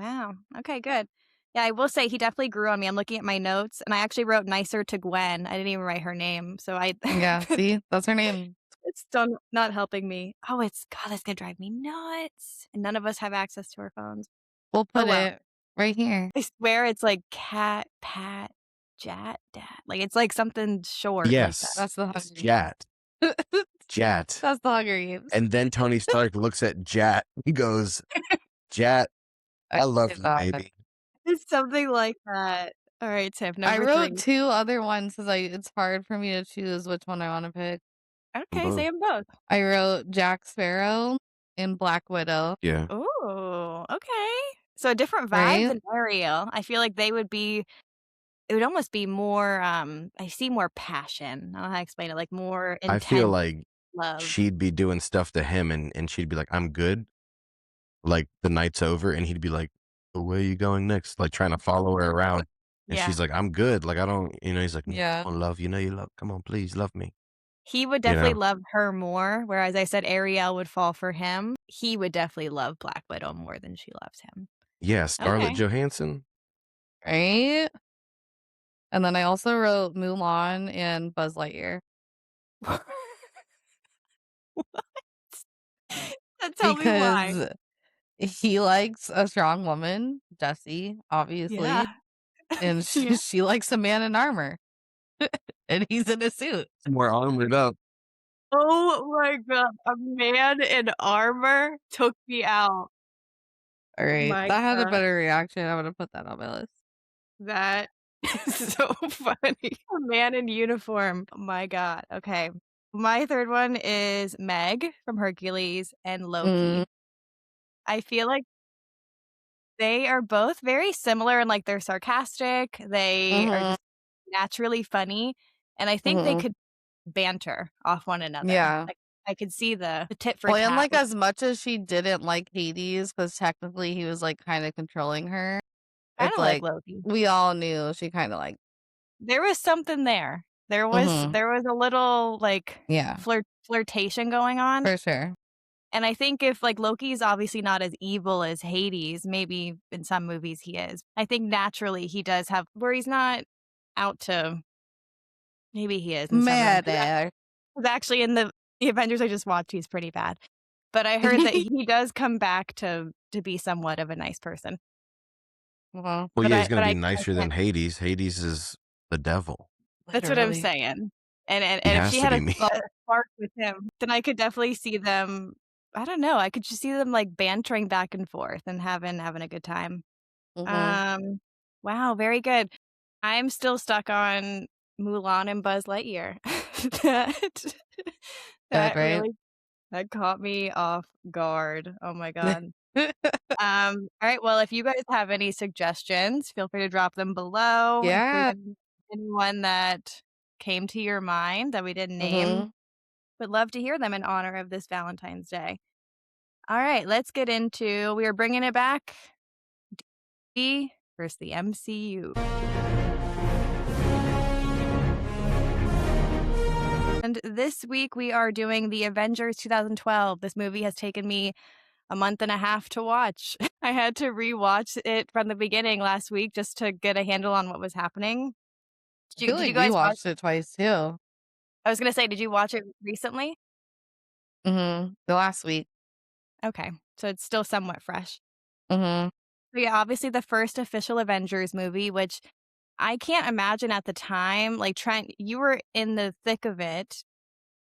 [SPEAKER 3] Wow. Okay, good. Yeah, I will say he definitely grew on me. I'm looking at my notes, and I actually wrote nicer to Gwen. I didn't even write her name, so I
[SPEAKER 2] Yeah, see? That's her name.
[SPEAKER 3] it's still not helping me. Oh, it's God, that's gonna drive me nuts. And none of us have access to our phones.
[SPEAKER 2] We'll
[SPEAKER 3] Oh
[SPEAKER 2] put
[SPEAKER 3] well.
[SPEAKER 2] it right here.
[SPEAKER 3] I swear it's like cat, pat, jat, dat. Like it's like something short like that.
[SPEAKER 1] Yes,
[SPEAKER 2] That's the
[SPEAKER 1] it's
[SPEAKER 2] Hunger
[SPEAKER 1] Jat.
[SPEAKER 2] Games.
[SPEAKER 1] Jat.
[SPEAKER 2] That's the Hunger Games.
[SPEAKER 1] And then Tony Stark looks at Jat. He goes, Jat,
[SPEAKER 2] I
[SPEAKER 1] I love
[SPEAKER 2] did
[SPEAKER 1] you,
[SPEAKER 2] that.
[SPEAKER 1] baby.
[SPEAKER 3] It's something like that. All right, Tiff,
[SPEAKER 2] I
[SPEAKER 3] number
[SPEAKER 2] wrote
[SPEAKER 3] 3.
[SPEAKER 2] 2 other ones because it's hard for me to choose which one I wanna pick.
[SPEAKER 3] Okay, say
[SPEAKER 1] Both.
[SPEAKER 3] them both.
[SPEAKER 2] I wrote Jack Sparrow and Black Widow,
[SPEAKER 1] Yeah.
[SPEAKER 3] Ooh, okay. So different vibe
[SPEAKER 2] right?
[SPEAKER 3] than Ariel. I feel like they would be it would almost be more, I see more passion. I don't know how to explain it, like more
[SPEAKER 1] I feel
[SPEAKER 3] intense
[SPEAKER 1] like
[SPEAKER 3] love.
[SPEAKER 1] she'd be doing stuff to him and she'd be like, I'm good. Like the night's over and he'd be like, "Well, where are you going next?" Like trying to follow her around. And
[SPEAKER 3] Yeah.
[SPEAKER 1] she's like, I'm good. Like I don't, he's like, no,
[SPEAKER 2] Yeah.
[SPEAKER 1] come on, love. You know you love. Come on, please love me.
[SPEAKER 3] He would
[SPEAKER 1] You
[SPEAKER 3] definitely
[SPEAKER 1] know?
[SPEAKER 3] love her more, whereas I said Ariel would fall for him. He would definitely love Black Widow more than she loves him.
[SPEAKER 1] Yeah, Scarlett
[SPEAKER 3] Okay.
[SPEAKER 1] Johansson.
[SPEAKER 2] Right? And then I also wrote Mulan and Buzz Lightyear
[SPEAKER 3] Tell me why.
[SPEAKER 2] because he likes a strong woman, Jessie, obviously,
[SPEAKER 3] Yeah.
[SPEAKER 2] and
[SPEAKER 3] Yeah.
[SPEAKER 2] she likes a man in armor, and he's in a suit.
[SPEAKER 1] More armored up.
[SPEAKER 3] Oh my god, a man in armor took me out.
[SPEAKER 2] All
[SPEAKER 3] Oh
[SPEAKER 2] right,
[SPEAKER 3] my
[SPEAKER 2] that had a
[SPEAKER 3] god,
[SPEAKER 2] better reaction. I'm gonna put that on my list.
[SPEAKER 3] that is so funny. A man in uniform. Oh my god. Okay. My third one is Meg from Hercules and
[SPEAKER 2] Mm,
[SPEAKER 3] Loki. I feel like they are both very similar and like they're sarcastic. They are
[SPEAKER 2] mhm,
[SPEAKER 3] just naturally funny, and I think they
[SPEAKER 2] mhm.
[SPEAKER 3] could banter off one another.
[SPEAKER 2] Yeah.
[SPEAKER 3] Like I could see the tit for
[SPEAKER 2] Well, and
[SPEAKER 3] tat.
[SPEAKER 2] like as much as she didn't like Hades, because technically he was like kind of controlling her.
[SPEAKER 3] Kind
[SPEAKER 2] It's
[SPEAKER 3] of like
[SPEAKER 2] like
[SPEAKER 3] Loki.
[SPEAKER 2] we all knew she kind of like.
[SPEAKER 3] There was something there.
[SPEAKER 2] Mhm.
[SPEAKER 3] There was a little, like,
[SPEAKER 2] Yeah,
[SPEAKER 3] flirtation going on,
[SPEAKER 2] for sure.
[SPEAKER 3] and I think if, like, Loki's obviously not as evil as Hades, maybe in some movies he is. I think naturally he does have where he's not out to maybe he is in some movies,
[SPEAKER 2] Murder.
[SPEAKER 3] 'cause actually in the Avengers I just watched, he's pretty bad. But I heard that he does come back to be somewhat of a nice person.
[SPEAKER 2] Well,
[SPEAKER 1] Well, yeah, he's gonna
[SPEAKER 3] But
[SPEAKER 1] be
[SPEAKER 3] I
[SPEAKER 1] nicer than
[SPEAKER 3] can't
[SPEAKER 1] Hades. Hades is the devil.
[SPEAKER 3] that's what I'm
[SPEAKER 2] literally.
[SPEAKER 3] saying.
[SPEAKER 1] He
[SPEAKER 3] And if
[SPEAKER 1] has
[SPEAKER 3] she
[SPEAKER 1] to
[SPEAKER 3] had
[SPEAKER 1] be me.
[SPEAKER 3] a spark with him, then I could definitely see them I don't know, I could just see them, like, bantering back and forth and having a good time.
[SPEAKER 2] Mhm.
[SPEAKER 3] Um, wow, very good. I'm still stuck on Mulan and Buzz Lightyear. That
[SPEAKER 2] Good,
[SPEAKER 3] that
[SPEAKER 2] right?
[SPEAKER 3] really that caught me off guard. Oh my god. Alright, well, if you guys have any suggestions, feel free to drop them below,
[SPEAKER 2] Yeah.
[SPEAKER 3] including anyone that came to your mind that we didn't name.
[SPEAKER 2] Mhm.
[SPEAKER 3] Would love to hear them in honor of this Valentine's Day. Alright, let's get into we are bringing it back, D versus the MCU. And this week we are doing the Avengers 2012. This movie has taken me a month and a half to watch. I had to rewatch it from the beginning last week just to get a handle on what was happening.
[SPEAKER 2] I feel
[SPEAKER 3] Did
[SPEAKER 2] like
[SPEAKER 3] you
[SPEAKER 2] we
[SPEAKER 3] guys watch
[SPEAKER 2] watched it twice too.
[SPEAKER 3] I was gonna say, did you watch it recently?
[SPEAKER 2] Mhm. The last week.
[SPEAKER 3] Okay, so it's still somewhat fresh.
[SPEAKER 2] Mhm.
[SPEAKER 3] So yeah, obviously the first official Avengers movie, which I can't imagine at the time, like trying you were in the thick of it.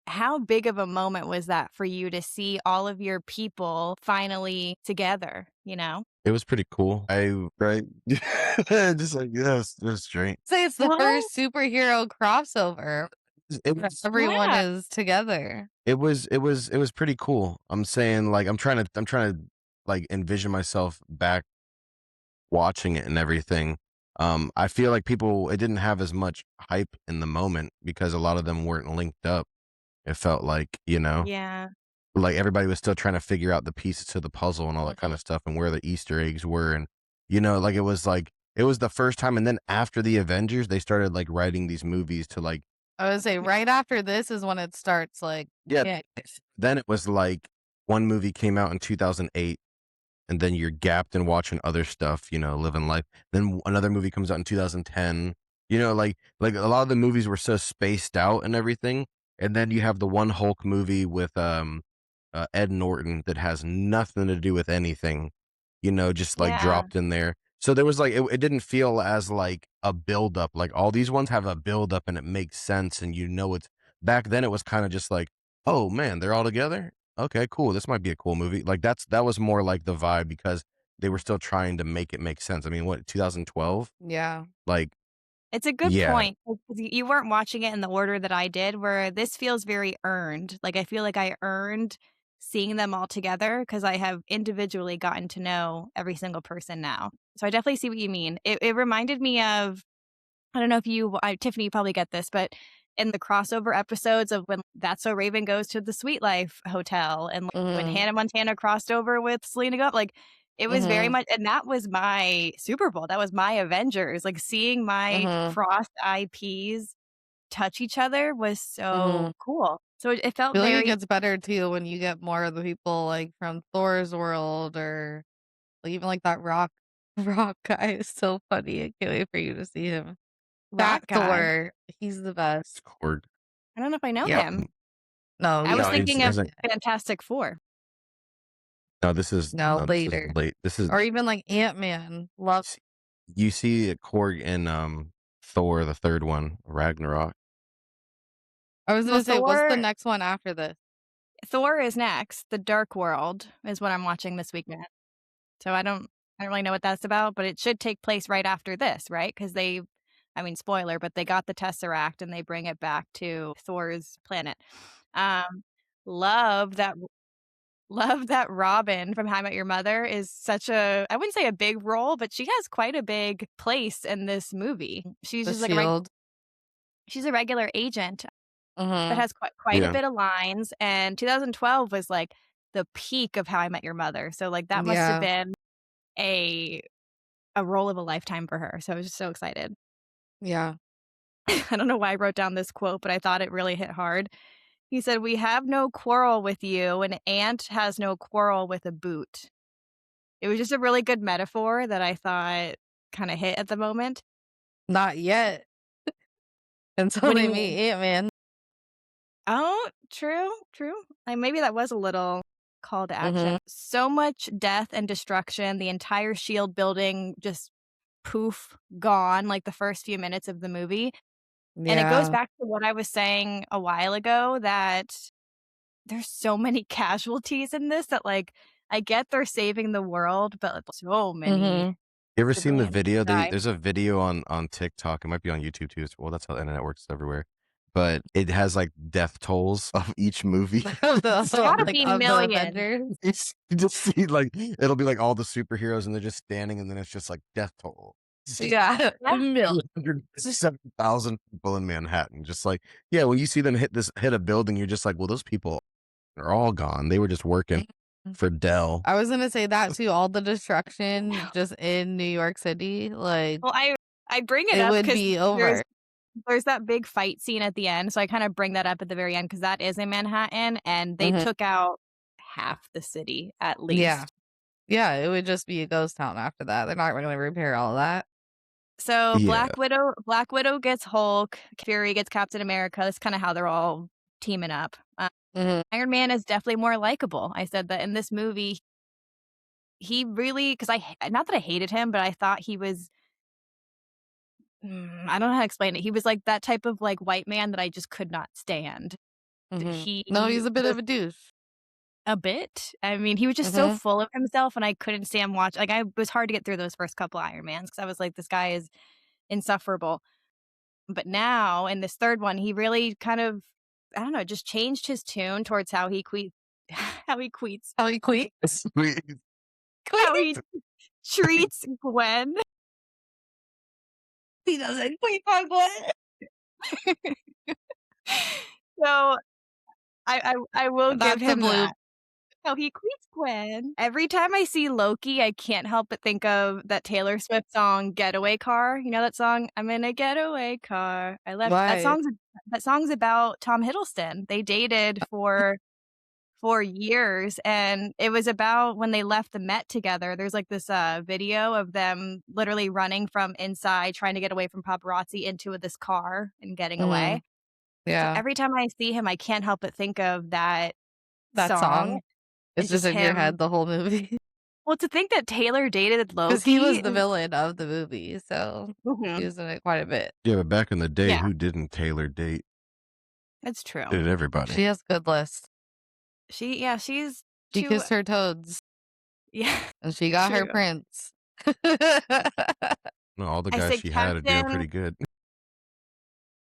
[SPEAKER 3] How big of a moment was that for you to see all of your people finally together, you know?
[SPEAKER 1] It was pretty cool. I right? Just like, that was great.
[SPEAKER 2] Say it's the
[SPEAKER 3] What?
[SPEAKER 2] first superhero crossover
[SPEAKER 1] It
[SPEAKER 2] where
[SPEAKER 1] was
[SPEAKER 2] everyone
[SPEAKER 3] Yeah.
[SPEAKER 2] is together.
[SPEAKER 1] it was pretty cool. I'm saying, like, I'm trying to, like, envision myself back watching it and everything. I feel like people it didn't have as much hype in the moment because a lot of them weren't linked up. It felt like,
[SPEAKER 3] Yeah.
[SPEAKER 1] like everybody was still trying to figure out the pieces to the puzzle and all that kind of stuff and where the Easter eggs were. And, like it was the first time. And then after the Avengers, they started like writing these movies to like,
[SPEAKER 2] I would say right after this is when it starts like
[SPEAKER 1] yeah,
[SPEAKER 2] yeah.
[SPEAKER 1] then it was like one movie came out in 2008 and then you're gapped in watching other stuff, living life. Then another movie comes out in 2010. Like a lot of the movies were so spaced out and everything. And then you have the one Hulk movie with Ed Norton that has nothing to do with anything, just like
[SPEAKER 3] Yeah.
[SPEAKER 1] dropped in there. So there was like it didn't feel as like a build up. Like all these ones have a build up and it makes sense, and it's back then it was kind of just like, oh man, they're all together. Okay, cool. This might be a cool movie. Like that was more like the vibe because they were still trying to make it make sense. I mean, what, 2012?
[SPEAKER 2] Yeah.
[SPEAKER 1] Like,
[SPEAKER 3] It's a good
[SPEAKER 1] yeah,
[SPEAKER 3] point, 'cause you weren't watching it in the order that I did, where this feels very earned. Like, I feel like I earned seeing them all together because I have individually gotten to know every single person now. So I definitely see what you mean. It reminded me of, I don't know if Tiffany, you probably get this, but in the crossover episodes of when That's So Raven goes to the Sweet Life Hotel, and like, when
[SPEAKER 2] Mhm.
[SPEAKER 3] Hannah Montana crossed over with Selena Gomez, like it was very
[SPEAKER 2] Mhm.
[SPEAKER 3] much, and that was my Super Bowl. That was my Avengers. Like seeing my
[SPEAKER 2] Mhm.
[SPEAKER 3] crossed IPs touch each other was so
[SPEAKER 2] Mhm.
[SPEAKER 3] cool. So it felt
[SPEAKER 2] Feel like it
[SPEAKER 3] very,
[SPEAKER 2] gets better too when you get more of the people like from Thor's world, or like even like that rock guy is so funny. I can't wait for you to see him.
[SPEAKER 3] rock
[SPEAKER 2] That
[SPEAKER 3] guy.
[SPEAKER 2] Thor, he's the best.
[SPEAKER 1] Korg.
[SPEAKER 3] I don't know if I know
[SPEAKER 2] Yep.
[SPEAKER 3] him.
[SPEAKER 2] No,
[SPEAKER 3] I was
[SPEAKER 1] No,
[SPEAKER 2] he's
[SPEAKER 3] thinking of
[SPEAKER 1] hasn't.
[SPEAKER 3] Fantastic Four.
[SPEAKER 1] No,
[SPEAKER 2] no
[SPEAKER 1] this is
[SPEAKER 2] later.
[SPEAKER 1] late. This is
[SPEAKER 2] Or even like Ant-Man. Love
[SPEAKER 1] you see Korg in Thor, the third one, Ragnarok.
[SPEAKER 2] I was
[SPEAKER 3] Well,
[SPEAKER 2] gonna say, what's the next one after this?
[SPEAKER 3] Thor is next. The Dark World is what I'm watching this weekend. So I don't really know what that's about, but it should take place right after this, right? Because I mean, spoiler, but they got the Tesseract and they bring it back to Thor's planet. Um, love that love that Robin from How I Met Your Mother is such a, I wouldn't say a big role, but she has quite a big place in this movie. She's
[SPEAKER 2] The
[SPEAKER 3] just
[SPEAKER 2] Shield.
[SPEAKER 3] she's a regular agent that
[SPEAKER 2] Mhm.
[SPEAKER 3] has quite a
[SPEAKER 1] Yeah.
[SPEAKER 3] bit of lines, and 2012 was like the peak of How I Met Your Mother. So like that must have
[SPEAKER 2] Yeah.
[SPEAKER 3] been a role of a lifetime for her. So I was just so excited.
[SPEAKER 2] Yeah.
[SPEAKER 3] I don't know why I wrote down this quote, but I thought it really hit hard. He said, "We have no quarrel with you. An ant has no quarrel with a boot." It was just a really good metaphor that I thought kind of hit at the moment.
[SPEAKER 2] Not yet until
[SPEAKER 3] What do you
[SPEAKER 2] they
[SPEAKER 3] mean?
[SPEAKER 2] meet Ant-Man.
[SPEAKER 3] Oh, true, true. Like maybe that was a little call to
[SPEAKER 2] Mhm.
[SPEAKER 3] action. So much death and destruction. The entire shield building just poof, gone like the first few minutes of the movie. And it goes
[SPEAKER 2] Yeah.
[SPEAKER 3] back to what I was saying a while ago, that there's so many casualties in this, that like I get they're saving the world, but so many
[SPEAKER 2] Mhm.
[SPEAKER 1] You ever seen the
[SPEAKER 3] civilians
[SPEAKER 1] video?
[SPEAKER 3] die.
[SPEAKER 1] There's a video on TikTok. It might be on YouTube too. Well, that's how the internet works everywhere. But it has like death tolls of each movie.
[SPEAKER 2] Of
[SPEAKER 3] It's gotta
[SPEAKER 2] like
[SPEAKER 3] be
[SPEAKER 2] of the
[SPEAKER 3] millions.
[SPEAKER 2] Avengers.
[SPEAKER 1] You just see like it'll be like all the superheroes and they're just standing, and then it's just like death toll.
[SPEAKER 2] Yeah.
[SPEAKER 3] Yeah.
[SPEAKER 2] Mil
[SPEAKER 1] 207,000 people in Manhattan. Just like, yeah, when you see them hit a building, you're just like, well, those people are all gone. They were just working
[SPEAKER 2] Mhm.
[SPEAKER 1] for Dell.
[SPEAKER 2] I was gonna say that too, all the destruction just in New York City, like,
[SPEAKER 3] Well, I bring it
[SPEAKER 2] it
[SPEAKER 3] up
[SPEAKER 2] would
[SPEAKER 3] because
[SPEAKER 2] be over.
[SPEAKER 3] there's that big fight scene at the end, so I kinda bring that up at the very end because that is in Manhattan, and they
[SPEAKER 2] Mhm.
[SPEAKER 3] took out half the city at
[SPEAKER 2] Yeah.
[SPEAKER 3] least.
[SPEAKER 2] Yeah, it would just be a ghost town after that. They're not gonna repair all of that.
[SPEAKER 3] So
[SPEAKER 1] Yeah.
[SPEAKER 3] Black Widow gets Hulk, Fury gets Captain America. That's kinda how they're all teaming up.
[SPEAKER 2] Mhm.
[SPEAKER 3] Iron Man is definitely more likable. I said that in this movie, he really, 'cause not that I hated him, but I thought he was, I don't know how to explain it. He was like that type of, like, white man that I just could not stand.
[SPEAKER 2] Mhm. No,
[SPEAKER 3] He
[SPEAKER 2] he's a bit
[SPEAKER 3] was
[SPEAKER 2] of a douche.
[SPEAKER 3] a bit. I mean, he was just so
[SPEAKER 2] Mhm.
[SPEAKER 3] full of himself, and I couldn't stand watch like, I it was hard to get through those first couple Iron Mans because I was like, "This guy is insufferable." But now in this 3rd one, he really kind of, I don't know, just changed his tune towards how he how he queets
[SPEAKER 2] Oh, he queens?
[SPEAKER 1] Sweet.
[SPEAKER 3] how he
[SPEAKER 2] Queens?
[SPEAKER 3] treats Gwen.
[SPEAKER 2] He doesn't queen on Gwen.
[SPEAKER 3] So I will give
[SPEAKER 2] That's the
[SPEAKER 3] him
[SPEAKER 2] blue.
[SPEAKER 3] that. How he queets Gwen. Every time I see Loki, I can't help but think of that Taylor Swift song, "Getaway Car." You know that song? "I'm in a getaway car. I left."
[SPEAKER 2] Why?
[SPEAKER 3] That song's about Tom Hiddleston. They dated for for years, and it was about when they left the Met together. There's, like, this, video of them literally running from inside, trying to get away from paparazzi into this car and getting
[SPEAKER 2] Mhm.
[SPEAKER 3] away. So
[SPEAKER 2] Yeah.
[SPEAKER 3] every time I see him, I can't help but think of that
[SPEAKER 2] That
[SPEAKER 3] song.
[SPEAKER 2] song is
[SPEAKER 3] It's
[SPEAKER 2] just
[SPEAKER 3] just
[SPEAKER 2] in your
[SPEAKER 3] him.
[SPEAKER 2] head the whole movie.
[SPEAKER 3] Well, to think that Taylor dated
[SPEAKER 2] 'Cause he
[SPEAKER 3] Loki
[SPEAKER 2] was the
[SPEAKER 3] is
[SPEAKER 2] villain of the movie, so he
[SPEAKER 3] Mhm.
[SPEAKER 2] was in it quite a bit.
[SPEAKER 1] Yeah, but back in the day,
[SPEAKER 3] Yeah,
[SPEAKER 1] who didn't Taylor date?
[SPEAKER 3] it's true.
[SPEAKER 1] Did everybody.
[SPEAKER 2] She has good list.
[SPEAKER 3] She's
[SPEAKER 2] She
[SPEAKER 3] too
[SPEAKER 2] kissed her toads,
[SPEAKER 3] yeah,
[SPEAKER 2] and she got her
[SPEAKER 3] true.
[SPEAKER 2] prince.
[SPEAKER 1] No, all the
[SPEAKER 3] I
[SPEAKER 1] guys
[SPEAKER 3] said
[SPEAKER 1] she had are doing
[SPEAKER 3] Captain
[SPEAKER 1] pretty good.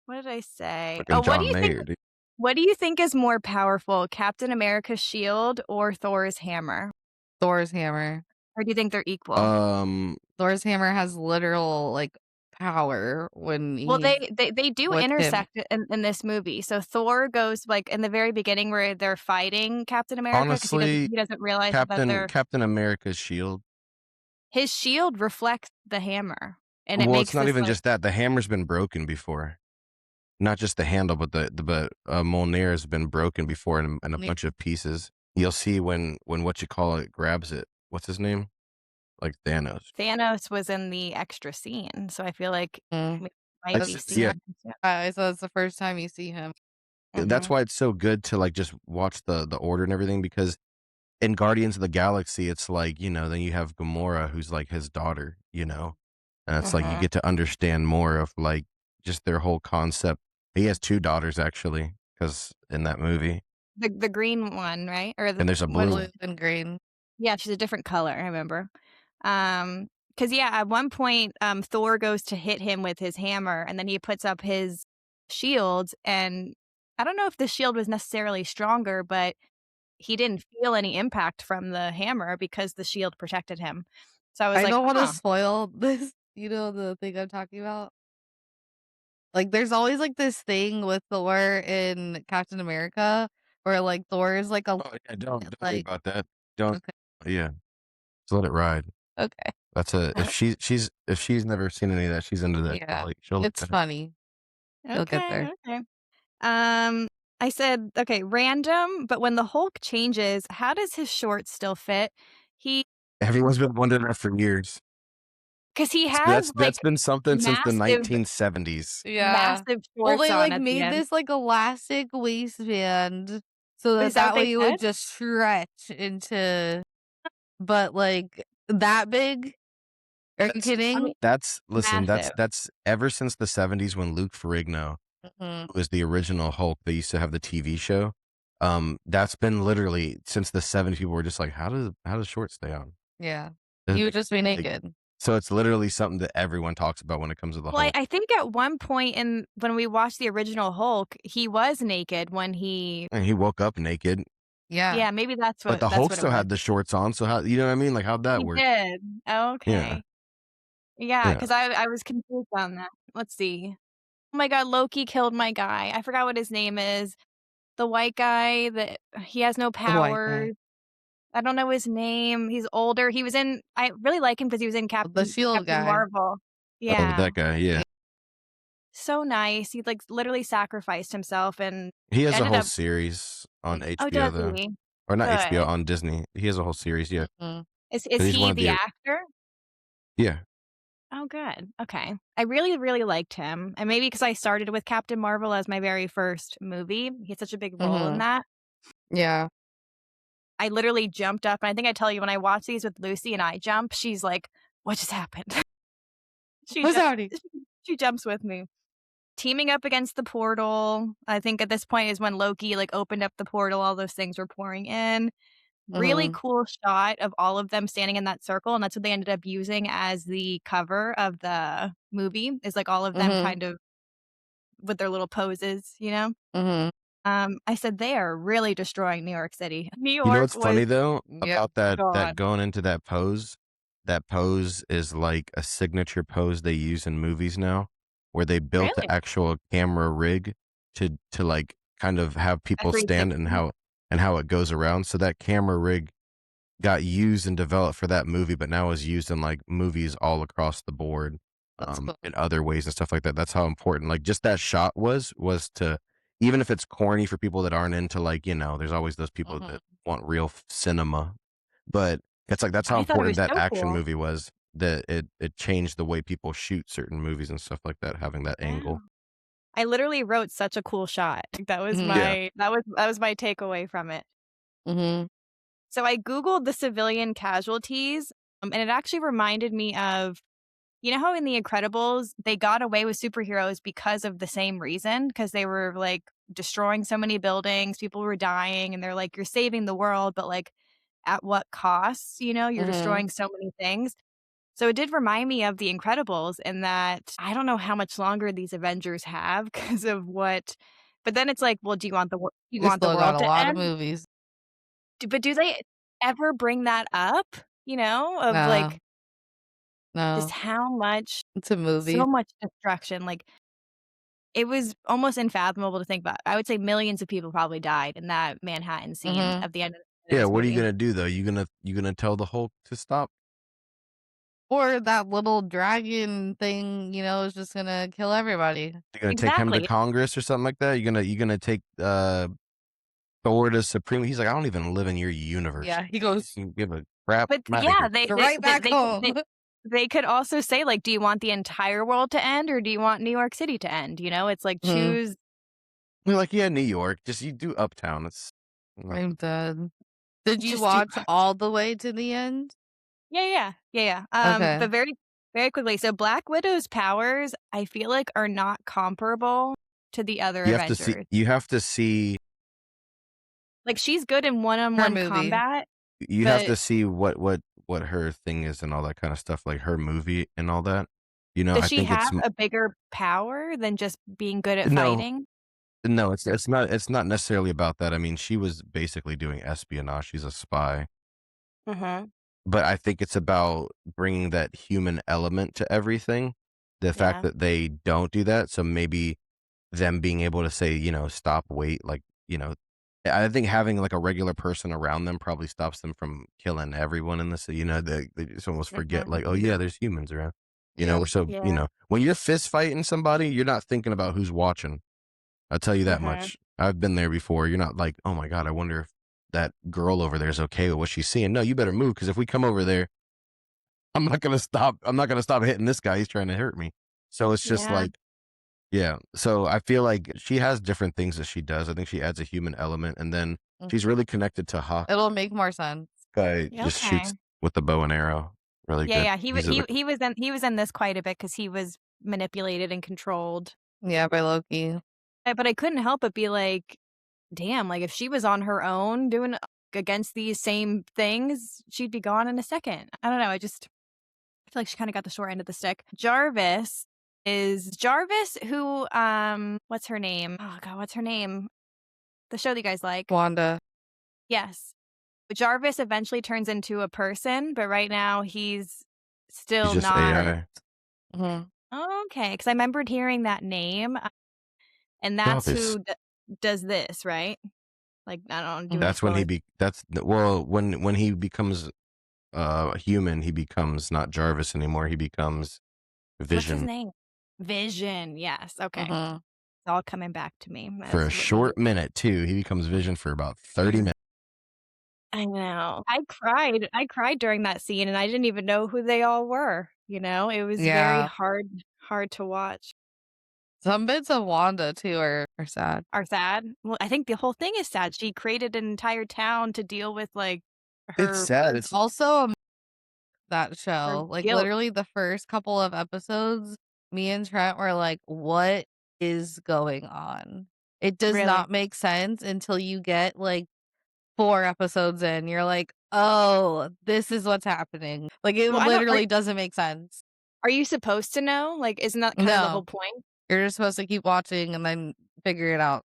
[SPEAKER 3] what did I say?
[SPEAKER 1] Fucking
[SPEAKER 3] Oh,
[SPEAKER 1] John Mayer, dude.
[SPEAKER 3] what do you think is more powerful, Captain America's shield or Thor's hammer?
[SPEAKER 2] Thor's hammer.
[SPEAKER 3] Or do you think they're equal?
[SPEAKER 1] Um,
[SPEAKER 2] Thor's hammer has literal, like, power when
[SPEAKER 3] Well,
[SPEAKER 2] he's
[SPEAKER 3] they do
[SPEAKER 2] with him.
[SPEAKER 3] intersect in this movie. So Thor goes, like, in the very beginning where they're fighting Captain America because
[SPEAKER 1] honestly,
[SPEAKER 3] he doesn't realize that they're
[SPEAKER 1] Captain America's shield.
[SPEAKER 3] his shield reflects the hammer, and it
[SPEAKER 1] Well, it's
[SPEAKER 3] makes
[SPEAKER 1] not
[SPEAKER 3] this,
[SPEAKER 1] even
[SPEAKER 3] like
[SPEAKER 1] just that. The hammer's been broken before. Not just the handle, but Mjolnir has been broken before in a
[SPEAKER 2] Ne
[SPEAKER 1] bunch of pieces. You'll see when what you call it grabs it. What's his name? Like Thanos.
[SPEAKER 3] Thanos was in the extra scene, so I feel like
[SPEAKER 2] mm,
[SPEAKER 3] we might
[SPEAKER 1] That's
[SPEAKER 3] be
[SPEAKER 2] that's
[SPEAKER 3] seeing
[SPEAKER 1] yeah.
[SPEAKER 3] him soon.
[SPEAKER 2] so it's the first time you see him.
[SPEAKER 1] That's
[SPEAKER 3] Mhm.
[SPEAKER 1] why it's so good to like just watch the order and everything because in Guardians of the Galaxy, it's like, then you have Gamora who's like his daughter, and it's like you
[SPEAKER 3] Mhm.
[SPEAKER 1] get to understand more of like just their whole concept. He has two daughters actually, because in that movie,
[SPEAKER 3] The green one, right? Or
[SPEAKER 1] and there's a
[SPEAKER 3] what
[SPEAKER 1] blue
[SPEAKER 2] Blue
[SPEAKER 1] one.
[SPEAKER 2] and green.
[SPEAKER 3] yeah, she's a different color, I remember. Because yeah, at one point, Thor goes to hit him with his hammer, and then he puts up his shield, and I don't know if the shield was necessarily stronger, but he didn't feel any impact from the hammer because the shield protected him. So I was
[SPEAKER 2] I
[SPEAKER 3] like,
[SPEAKER 2] don't wanna
[SPEAKER 3] "Huh,
[SPEAKER 2] spoil this, the thing I'm talking about? Like, there's always, like, this thing with Thor in Captain America where, like, Thor is, like, a
[SPEAKER 1] Oh yeah, don't worry
[SPEAKER 2] like
[SPEAKER 1] about that. Don't.
[SPEAKER 2] okay,
[SPEAKER 1] Yeah, just let it ride.
[SPEAKER 2] okay.
[SPEAKER 1] That's a if she's never seen any of that, she's into that.
[SPEAKER 2] Yeah.
[SPEAKER 1] She'll like
[SPEAKER 2] It's
[SPEAKER 1] that.
[SPEAKER 2] funny. You'll get
[SPEAKER 3] okay,
[SPEAKER 2] there.
[SPEAKER 3] okay." I said, "Okay, random, but when the Hulk changes, how does his shorts still fit?" He
[SPEAKER 1] Everyone's been wondering that for years.
[SPEAKER 3] Because he
[SPEAKER 1] That's
[SPEAKER 3] has,
[SPEAKER 1] that's
[SPEAKER 3] like,
[SPEAKER 1] that's been something since the
[SPEAKER 3] massive,
[SPEAKER 1] 1970s.
[SPEAKER 2] Yeah.
[SPEAKER 3] massive
[SPEAKER 2] Well,
[SPEAKER 3] shorts
[SPEAKER 2] they,
[SPEAKER 3] on
[SPEAKER 2] like,
[SPEAKER 3] at the
[SPEAKER 2] made
[SPEAKER 3] end.
[SPEAKER 2] this, like, elastic waistband so
[SPEAKER 3] Is
[SPEAKER 2] that
[SPEAKER 3] that what
[SPEAKER 2] that
[SPEAKER 3] they
[SPEAKER 2] way it would
[SPEAKER 3] said?
[SPEAKER 2] just stretch into but, like, that big? Are you
[SPEAKER 1] That's
[SPEAKER 3] I mean,
[SPEAKER 2] kidding?
[SPEAKER 1] listen,
[SPEAKER 3] massive.
[SPEAKER 1] that's ever since the '70s when Luke Ferrigno
[SPEAKER 2] Mhm.
[SPEAKER 1] was the original Hulk. They used to have the TV show. That's been literally since the '70s. People were just like, how does shorts stay on?
[SPEAKER 2] Yeah.
[SPEAKER 1] Uh,
[SPEAKER 2] You would just be
[SPEAKER 1] Like,
[SPEAKER 2] naked.
[SPEAKER 1] so it's literally something that everyone talks about when it comes to the
[SPEAKER 3] Well,
[SPEAKER 1] Hulk.
[SPEAKER 3] I think at one point when we watched the original Hulk, he was naked when he
[SPEAKER 1] And he woke up naked,
[SPEAKER 2] Yeah.
[SPEAKER 3] yeah, maybe
[SPEAKER 1] but the
[SPEAKER 3] that's
[SPEAKER 1] Hulk
[SPEAKER 3] what it
[SPEAKER 1] still
[SPEAKER 3] was.
[SPEAKER 1] had the shorts on. So how you know what I mean? Like how'd that
[SPEAKER 3] He
[SPEAKER 1] work?
[SPEAKER 3] did.
[SPEAKER 1] Yeah,
[SPEAKER 3] Okay. Yeah,
[SPEAKER 1] yeah.
[SPEAKER 3] because I was confused on that. Let's see. Oh my god, Loki killed my guy. I forgot what his name is. The white guy that he has no
[SPEAKER 2] The white guy.
[SPEAKER 3] powers. I don't know his name. He's older. He was in I really like him because he was in
[SPEAKER 2] The shield
[SPEAKER 3] Captain
[SPEAKER 2] guy.
[SPEAKER 3] Marvel.
[SPEAKER 1] Oh,
[SPEAKER 3] Yeah.
[SPEAKER 1] that guy. Yeah,
[SPEAKER 3] So nice. He, like, literally sacrificed himself and
[SPEAKER 1] he has a
[SPEAKER 3] ended
[SPEAKER 1] whole
[SPEAKER 3] up
[SPEAKER 1] series on
[SPEAKER 3] oh,
[SPEAKER 1] HBO
[SPEAKER 3] does
[SPEAKER 1] though,
[SPEAKER 3] he?
[SPEAKER 1] or not HBO
[SPEAKER 3] Good.
[SPEAKER 1] on Disney. He has a whole series. Yeah,
[SPEAKER 2] Mhm.
[SPEAKER 3] Is
[SPEAKER 1] 'cause he's one
[SPEAKER 3] he
[SPEAKER 1] of
[SPEAKER 3] the
[SPEAKER 1] the
[SPEAKER 3] actor?
[SPEAKER 1] yeah.
[SPEAKER 3] Oh, good. Okay. I really, really liked him, and maybe because I started with Captain Marvel as my very first movie. He had such a big role in
[SPEAKER 2] Mhm.
[SPEAKER 3] that.
[SPEAKER 2] Yeah.
[SPEAKER 3] I literally jumped up, and I think I tell you when I watch these with Lucy and I jump, she's like, "What just happened?" She
[SPEAKER 2] What's
[SPEAKER 3] ju
[SPEAKER 2] happening?
[SPEAKER 3] she jumps with me. Teaming up against the portal, I think at this point is when Loki, like, opened up the portal, all those things were pouring in. Really
[SPEAKER 2] Mhm.
[SPEAKER 3] cool shot of all of them standing in that circle, and that's what they ended up using as the cover of the movie, is, like, all of them
[SPEAKER 2] Mhm.
[SPEAKER 3] kind of with their little poses, you know?
[SPEAKER 2] Mhm.
[SPEAKER 3] I said, "They are really destroying New York City." New
[SPEAKER 1] You know
[SPEAKER 3] York
[SPEAKER 1] what's
[SPEAKER 3] was
[SPEAKER 1] funny though
[SPEAKER 2] Yep.
[SPEAKER 1] about that
[SPEAKER 3] gone.
[SPEAKER 1] going into that pose? That pose is like a signature pose they use in movies now, where they built the
[SPEAKER 3] Really?
[SPEAKER 1] actual camera rig to like kind of have
[SPEAKER 3] A
[SPEAKER 1] people stand
[SPEAKER 3] 360?
[SPEAKER 1] and how it goes around. So that camera rig got used and developed for that movie, but now is used in like movies all across the board,
[SPEAKER 2] That's cool.
[SPEAKER 1] in other ways and stuff like that. That's how important like just that shot was to even if it's corny for people that aren't into, like, there's always those people
[SPEAKER 2] Mhm.
[SPEAKER 1] that want real cinema, but it's like that's how
[SPEAKER 3] I thought it
[SPEAKER 1] important
[SPEAKER 3] was
[SPEAKER 1] that
[SPEAKER 3] so
[SPEAKER 1] action
[SPEAKER 3] cool.
[SPEAKER 1] movie was, that it changed the way people shoot certain movies and stuff like that, having that
[SPEAKER 3] Yeah.
[SPEAKER 1] angle.
[SPEAKER 3] I literally wrote such a cool shot. Like, that was
[SPEAKER 2] Mhm.
[SPEAKER 1] Yeah.
[SPEAKER 3] my that was my takeaway from it.
[SPEAKER 2] Mhm.
[SPEAKER 3] So I Googled the civilian casualties, and it actually reminded me of, you know how in The Incredibles, they got away with superheroes because of the same reason, because they were, like, destroying so many buildings, people were dying, and they're like, "You're saving the world, but, like, at what cost?" You're
[SPEAKER 2] Mhm.
[SPEAKER 3] destroying so many things. So it did remind me of The Incredibles in that I don't know how much longer these Avengers have because of what, but then it's like, well, do you
[SPEAKER 2] They
[SPEAKER 3] want the
[SPEAKER 2] still got
[SPEAKER 3] world
[SPEAKER 2] a
[SPEAKER 3] to
[SPEAKER 2] lot of
[SPEAKER 3] end?
[SPEAKER 2] movies.
[SPEAKER 3] But do they ever bring that up, of,
[SPEAKER 2] No,
[SPEAKER 3] like, just
[SPEAKER 2] no.
[SPEAKER 3] how much
[SPEAKER 2] It's a movie.
[SPEAKER 3] so much destruction, like, it was almost unfathomable to think about. I would say millions of people probably died in that Manhattan scene
[SPEAKER 2] Mhm.
[SPEAKER 3] at the end of
[SPEAKER 1] Yeah,
[SPEAKER 3] this
[SPEAKER 1] what are you
[SPEAKER 3] movie.
[SPEAKER 1] gonna do, though? You gonna tell the Hulk to stop?
[SPEAKER 2] Or that little dragon thing, is just gonna kill everybody.
[SPEAKER 1] You gonna take him to
[SPEAKER 3] Exactly.
[SPEAKER 1] Congress or something like that? You gonna take, Thor to Supreme He's like, "I don't even live in your universe."
[SPEAKER 2] Yeah, he goes
[SPEAKER 1] You give a crap.
[SPEAKER 3] But
[SPEAKER 1] I'm outta
[SPEAKER 3] yeah,
[SPEAKER 1] here.
[SPEAKER 2] right back home.
[SPEAKER 3] they could also say, like, "Do you want the entire world to end or do you want New York City to end?" It's like,
[SPEAKER 2] Mhm.
[SPEAKER 3] choose.
[SPEAKER 1] We're like, "Yeah, New York, just you do Uptown." It's not
[SPEAKER 2] I'm dead. Did you
[SPEAKER 3] Just do.
[SPEAKER 2] watch all the way to the end?
[SPEAKER 3] Yeah, yeah. Yeah, yeah.
[SPEAKER 2] Okay.
[SPEAKER 3] But very, very quickly, so Black Widow's powers, I feel like, are not comparable to the other
[SPEAKER 1] you have to see
[SPEAKER 3] Avengers.
[SPEAKER 1] you have to see
[SPEAKER 3] Like, she's good in
[SPEAKER 2] Her
[SPEAKER 3] one-on-one
[SPEAKER 2] movie.
[SPEAKER 3] combat,
[SPEAKER 1] you have
[SPEAKER 3] but
[SPEAKER 1] to see what her thing is and all that kinda stuff, like her movie and all that.
[SPEAKER 3] does
[SPEAKER 1] I
[SPEAKER 3] she
[SPEAKER 1] think it's
[SPEAKER 3] have a bigger power than just being good at
[SPEAKER 1] no,
[SPEAKER 3] fighting?
[SPEAKER 1] no, it's not necessarily about that. I mean, she was basically doing espionage, she's a spy.
[SPEAKER 3] Mhm.
[SPEAKER 1] But I think it's about bringing that human element to everything. The fact
[SPEAKER 3] Yeah.
[SPEAKER 1] that they don't do that, so maybe them being able to say, "Stop, wait," like, I think having, like, a regular person around them probably stops them from killing everyone in the city, they just almost forget,
[SPEAKER 3] Mhm.
[SPEAKER 1] like, "Oh, yeah, there's humans around."
[SPEAKER 2] Yeah.
[SPEAKER 1] We're so
[SPEAKER 3] Yeah.
[SPEAKER 1] when you're fist fighting somebody, you're not thinking about who's watching. I'll tell you that
[SPEAKER 3] Mhm.
[SPEAKER 1] much. I've been there before. You're not like, "Oh my god, I wonder if that girl over there is okay with what she's seeing." No, you better move because if we come over there, I'm not gonna stop hitting this guy, he's trying to hurt me. So it's just
[SPEAKER 3] Yeah.
[SPEAKER 1] like yeah. So I feel like she has different things that she does. I think she adds a human element, and then
[SPEAKER 2] Mm.
[SPEAKER 1] she's really connected to Hawk.
[SPEAKER 2] It'll make more sense.
[SPEAKER 1] Guy
[SPEAKER 3] Yeah,
[SPEAKER 1] just
[SPEAKER 3] okay.
[SPEAKER 1] shoots with the bow and arrow. Really
[SPEAKER 3] Yeah,
[SPEAKER 1] good.
[SPEAKER 3] yeah,
[SPEAKER 1] He's a
[SPEAKER 3] he was in this quite a bit because he was manipulated and controlled.
[SPEAKER 2] Yeah, by Loki.
[SPEAKER 3] But I couldn't help but be like, "Damn, like, if she was on her own doing against these same things, she'd be gone in a second." I don't know, I feel like she kinda got the short end of the stick. Jarvis who, what's her name? Oh god, what's her name? The show that you guys like.
[SPEAKER 2] Wanda.
[SPEAKER 3] Yes. Jarvis eventually turns into a person, but right now he's
[SPEAKER 1] he's
[SPEAKER 3] still
[SPEAKER 1] just
[SPEAKER 3] not.
[SPEAKER 1] AI.
[SPEAKER 2] Mhm.
[SPEAKER 3] Oh, okay, because I remembered hearing that name, and that's
[SPEAKER 1] Jarvis.
[SPEAKER 3] who does this, right? Like, I don't wanna do any
[SPEAKER 2] Mhm.
[SPEAKER 1] That's when he
[SPEAKER 3] spoilers.
[SPEAKER 1] be that's the well, when he becomes, human, he becomes not Jarvis anymore, he becomes
[SPEAKER 3] What's his
[SPEAKER 1] Vision.
[SPEAKER 3] name? Vision, yes, okay. It's
[SPEAKER 2] Mhm.
[SPEAKER 3] all coming back to me
[SPEAKER 1] For a
[SPEAKER 3] as what you.
[SPEAKER 1] short minute too, he becomes Vision for about 30 minutes.
[SPEAKER 3] I know. I cried during that scene, and I didn't even know who they all were, It was very
[SPEAKER 2] Yeah.
[SPEAKER 3] hard to watch.
[SPEAKER 2] Some bits of Wanda too are sad.
[SPEAKER 3] Are sad? Well, I think the whole thing is sad. She created an entire town to deal with, like,
[SPEAKER 1] It's
[SPEAKER 3] her
[SPEAKER 1] sad, it's
[SPEAKER 2] Also, that
[SPEAKER 3] her
[SPEAKER 2] show, like,
[SPEAKER 3] guilt.
[SPEAKER 2] literally the first couple of episodes, me and Trent were like, "What is going on?" It does
[SPEAKER 3] Really.
[SPEAKER 2] not make sense until you get, like, 4 episodes in. You're like, "Oh, this is what's happening." Like, it
[SPEAKER 3] Well, I don't
[SPEAKER 2] literally doesn't make sense.
[SPEAKER 3] are you supposed to know? Like, isn't that kind of the whole
[SPEAKER 2] No.
[SPEAKER 3] point?
[SPEAKER 2] You're just supposed to keep watching and then figure it out.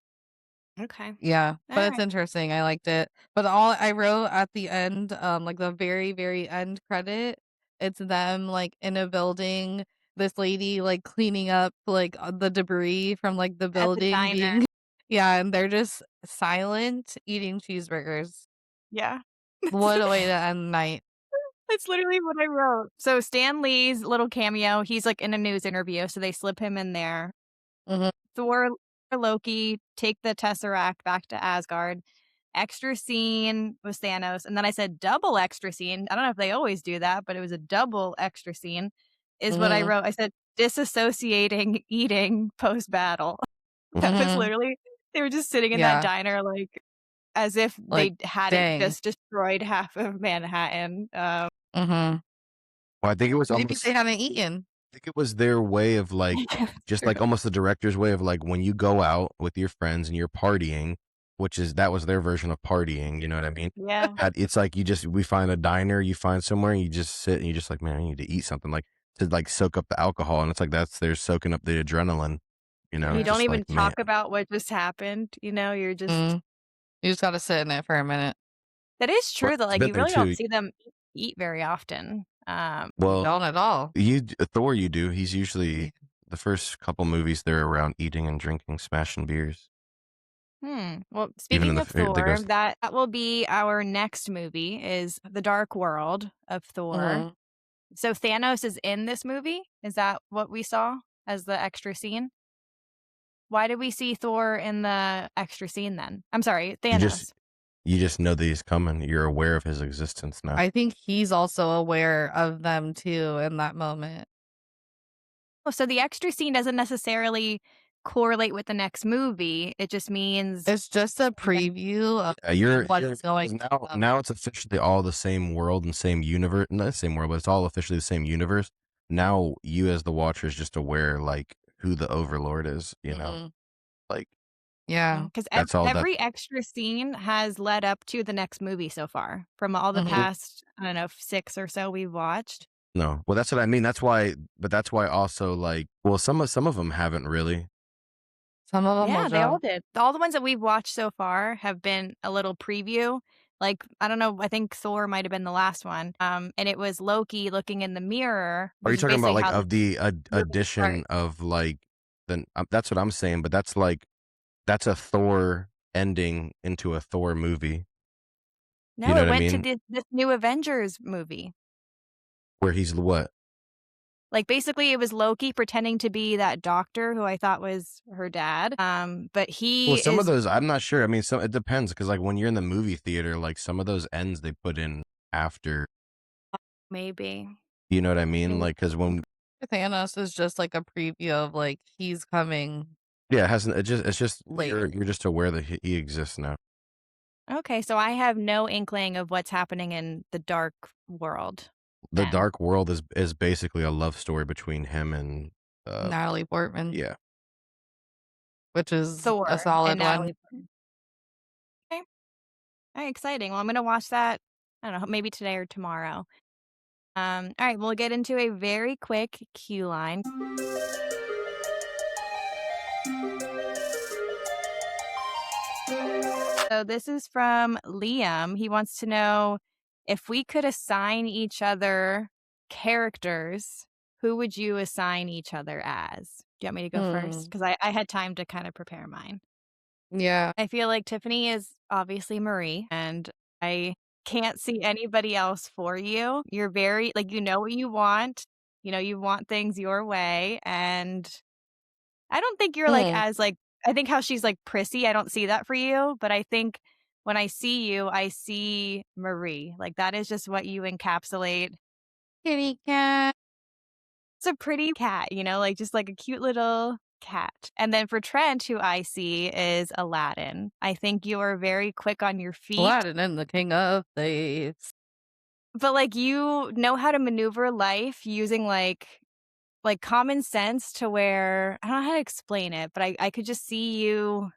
[SPEAKER 3] Okay.
[SPEAKER 2] Yeah, but it's
[SPEAKER 3] Alright.
[SPEAKER 2] interesting, I liked it. But all I wrote at the end, like, the very, very end credit, it's them, like, in a building, this lady, like, cleaning up, like, the debris from, like, the
[SPEAKER 3] At the
[SPEAKER 2] building
[SPEAKER 3] diner.
[SPEAKER 2] being yeah, and they're just silent eating cheeseburgers.
[SPEAKER 3] Yeah.
[SPEAKER 2] What a way to end the night.
[SPEAKER 3] That's literally what I wrote. So Stan Lee's little cameo, he's, like, in a news interview, so they slip him in there.
[SPEAKER 2] Mhm.
[SPEAKER 3] Thor Loki, take the Tesseract back to Asgard. Extra scene was Thanos. And then I said double extra scene. I don't know if they always do that, but it was a double extra scene, is what I
[SPEAKER 2] Mhm.
[SPEAKER 3] wrote. I said disassociating eating post battle. That was
[SPEAKER 2] Mhm.
[SPEAKER 3] literally, they were just sitting in that
[SPEAKER 2] Yeah.
[SPEAKER 3] diner like as if
[SPEAKER 2] Like,
[SPEAKER 3] they hadn't
[SPEAKER 2] dang.
[SPEAKER 3] just destroyed half of Manhattan.
[SPEAKER 2] Mhm.
[SPEAKER 1] Well, I think it was
[SPEAKER 2] Maybe they
[SPEAKER 1] almost
[SPEAKER 2] haven't eaten.
[SPEAKER 1] I think it was their way of, like just,
[SPEAKER 3] True.
[SPEAKER 1] like, almost the director's way of, like, when you go out with your friends and you're partying, which is that was their version of partying, you know what I mean?
[SPEAKER 3] Yeah.
[SPEAKER 1] It's like we find a diner, you find somewhere, and you just sit and you're just like, "Man, I need to eat something," like, to, like, soak up the alcohol, and it's like they're soaking up the adrenaline, you know?
[SPEAKER 3] You
[SPEAKER 1] It's
[SPEAKER 2] Yeah.
[SPEAKER 3] don't
[SPEAKER 1] just
[SPEAKER 3] even
[SPEAKER 1] like, man.
[SPEAKER 3] talk about what just happened, you're just
[SPEAKER 2] Mhm. You just gotta sit in it for a minute.
[SPEAKER 3] that is
[SPEAKER 1] Well,
[SPEAKER 3] true though,
[SPEAKER 1] it's
[SPEAKER 3] like,
[SPEAKER 1] been
[SPEAKER 3] you
[SPEAKER 1] there
[SPEAKER 3] really don't
[SPEAKER 1] too.
[SPEAKER 3] see them eat very often.
[SPEAKER 2] You
[SPEAKER 1] Well,
[SPEAKER 2] don't at all.
[SPEAKER 1] Thor, you do. He's
[SPEAKER 2] Yeah.
[SPEAKER 1] usually the first couple movies, they're around eating and drinking, smashing beers.
[SPEAKER 3] Well,
[SPEAKER 1] Even in
[SPEAKER 3] speaking of
[SPEAKER 1] they
[SPEAKER 3] Thor,
[SPEAKER 1] goes
[SPEAKER 3] that will be our next movie is The Dark World of Thor.
[SPEAKER 2] Mhm.
[SPEAKER 3] So Thanos is in this movie? Is that what we saw as the extra scene? Why did we see Thor in the extra scene then? I'm sorry,
[SPEAKER 1] you just
[SPEAKER 3] Thanos.
[SPEAKER 1] you just know that he's coming. You're aware of his existence now.
[SPEAKER 2] I think he's also aware of them too in that moment.
[SPEAKER 3] Oh, so the extra scene doesn't necessarily correlate with the next movie. It just means
[SPEAKER 2] It's just a preview of
[SPEAKER 1] You're
[SPEAKER 2] what's going
[SPEAKER 1] 'cause
[SPEAKER 2] to come.
[SPEAKER 1] now it's officially all the same world and same universe, not the same world, but it's all officially the same universe. Now you as the watcher is just aware, like, who the overlord is, you know?
[SPEAKER 2] Mhm.
[SPEAKER 1] Like,
[SPEAKER 2] Yeah.
[SPEAKER 3] Because
[SPEAKER 1] that's all that
[SPEAKER 3] every extra scene has led up to the next movie so far from all the
[SPEAKER 2] Mhm.
[SPEAKER 3] past, I don't know, 6 or so we've watched.
[SPEAKER 1] no. Well, that's what I mean. That's why also, like well, some of them haven't really.
[SPEAKER 2] Some of them will
[SPEAKER 3] Yeah, they all
[SPEAKER 2] show.
[SPEAKER 3] did. All the ones that we've watched so far have been a little preview. Like, I don't know, I think Thor might have been the last one. And it was Loki looking in the mirror,
[SPEAKER 1] Are you
[SPEAKER 3] which is
[SPEAKER 1] talking about,
[SPEAKER 3] basically
[SPEAKER 1] like,
[SPEAKER 3] how
[SPEAKER 1] of the
[SPEAKER 2] Right.
[SPEAKER 1] addition of, like, the that's what I'm saying, but that's, like that's a Thor ending into a Thor movie. You
[SPEAKER 3] No,
[SPEAKER 1] know
[SPEAKER 3] it
[SPEAKER 1] what I
[SPEAKER 3] went to
[SPEAKER 1] mean?
[SPEAKER 3] this new Avengers movie.
[SPEAKER 1] Where he's what?
[SPEAKER 3] Like, basically, it was Loki pretending to be that doctor who I thought was her dad. But
[SPEAKER 1] Well,
[SPEAKER 3] he
[SPEAKER 1] some of
[SPEAKER 3] is
[SPEAKER 1] those I'm not sure. I mean, some it depends because like, when you're in the movie theater, like, some of those ends they put in after,
[SPEAKER 3] maybe.
[SPEAKER 1] you know what I mean?
[SPEAKER 3] Mm,
[SPEAKER 1] Like, because when
[SPEAKER 2] Thanos is just like a preview of like he's coming
[SPEAKER 1] yeah, it hasn't it's just
[SPEAKER 2] later.
[SPEAKER 1] you're just aware that he exists now.
[SPEAKER 3] Okay, so I have no inkling of what's happening in the dark world
[SPEAKER 1] The
[SPEAKER 3] then.
[SPEAKER 1] Dark World is basically a love story between him and, uh
[SPEAKER 2] Natalie Portman,
[SPEAKER 1] yeah.
[SPEAKER 2] which is a
[SPEAKER 3] Thor and
[SPEAKER 2] solid one.
[SPEAKER 3] Natalie Portman. Okay, alright, exciting. Well, I'm gonna watch that, I don't know, maybe today or tomorrow. Alright, we'll get into a very quick cue line. So this is from Liam. He wants to know if we could assign each other characters, who would you assign each other as? Do you want me to go first?
[SPEAKER 2] Hmm.
[SPEAKER 3] Because I had time to kind of prepare mine.
[SPEAKER 2] Yeah.
[SPEAKER 3] I feel like Tiffany is obviously Marie, and I can't see anybody else for you. You're very, like, you know what you want. You want things your way. And I don't think you're like
[SPEAKER 2] Hmm.
[SPEAKER 3] as like I think how she's like prissy, I don't see that for you, but I think when I see you, I see Marie. Like that is just what you encapsulate.
[SPEAKER 2] Kitty cat.
[SPEAKER 3] It's a pretty cat, like just like a cute little cat. And then for Trent, who I see is Aladdin. I think you're very quick on your feet,
[SPEAKER 2] Aladdin and the King of Thieves.
[SPEAKER 3] but like you know how to maneuver life using like common sense to where I don't know how to explain it, but I could just see you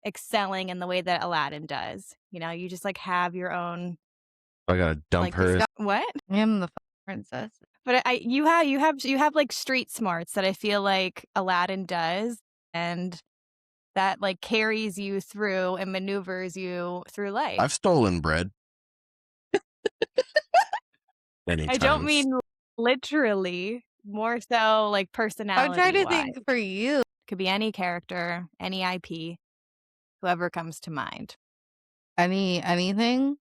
[SPEAKER 3] excelling in the way that Aladdin does. You just like have your own
[SPEAKER 1] I gotta dump
[SPEAKER 3] like this
[SPEAKER 1] her as
[SPEAKER 3] what?
[SPEAKER 2] I am the princess.
[SPEAKER 3] But you have like street smarts that I feel like Aladdin does and that like carries you through and maneuvers you through life.
[SPEAKER 1] I've stolen bread many
[SPEAKER 3] I don't
[SPEAKER 1] times.
[SPEAKER 3] mean literally, more so like
[SPEAKER 2] I'm trying
[SPEAKER 3] personality
[SPEAKER 2] to
[SPEAKER 3] wise.
[SPEAKER 2] think for you.
[SPEAKER 3] Could be any character, any IP, whoever comes to mind.
[SPEAKER 2] Anything?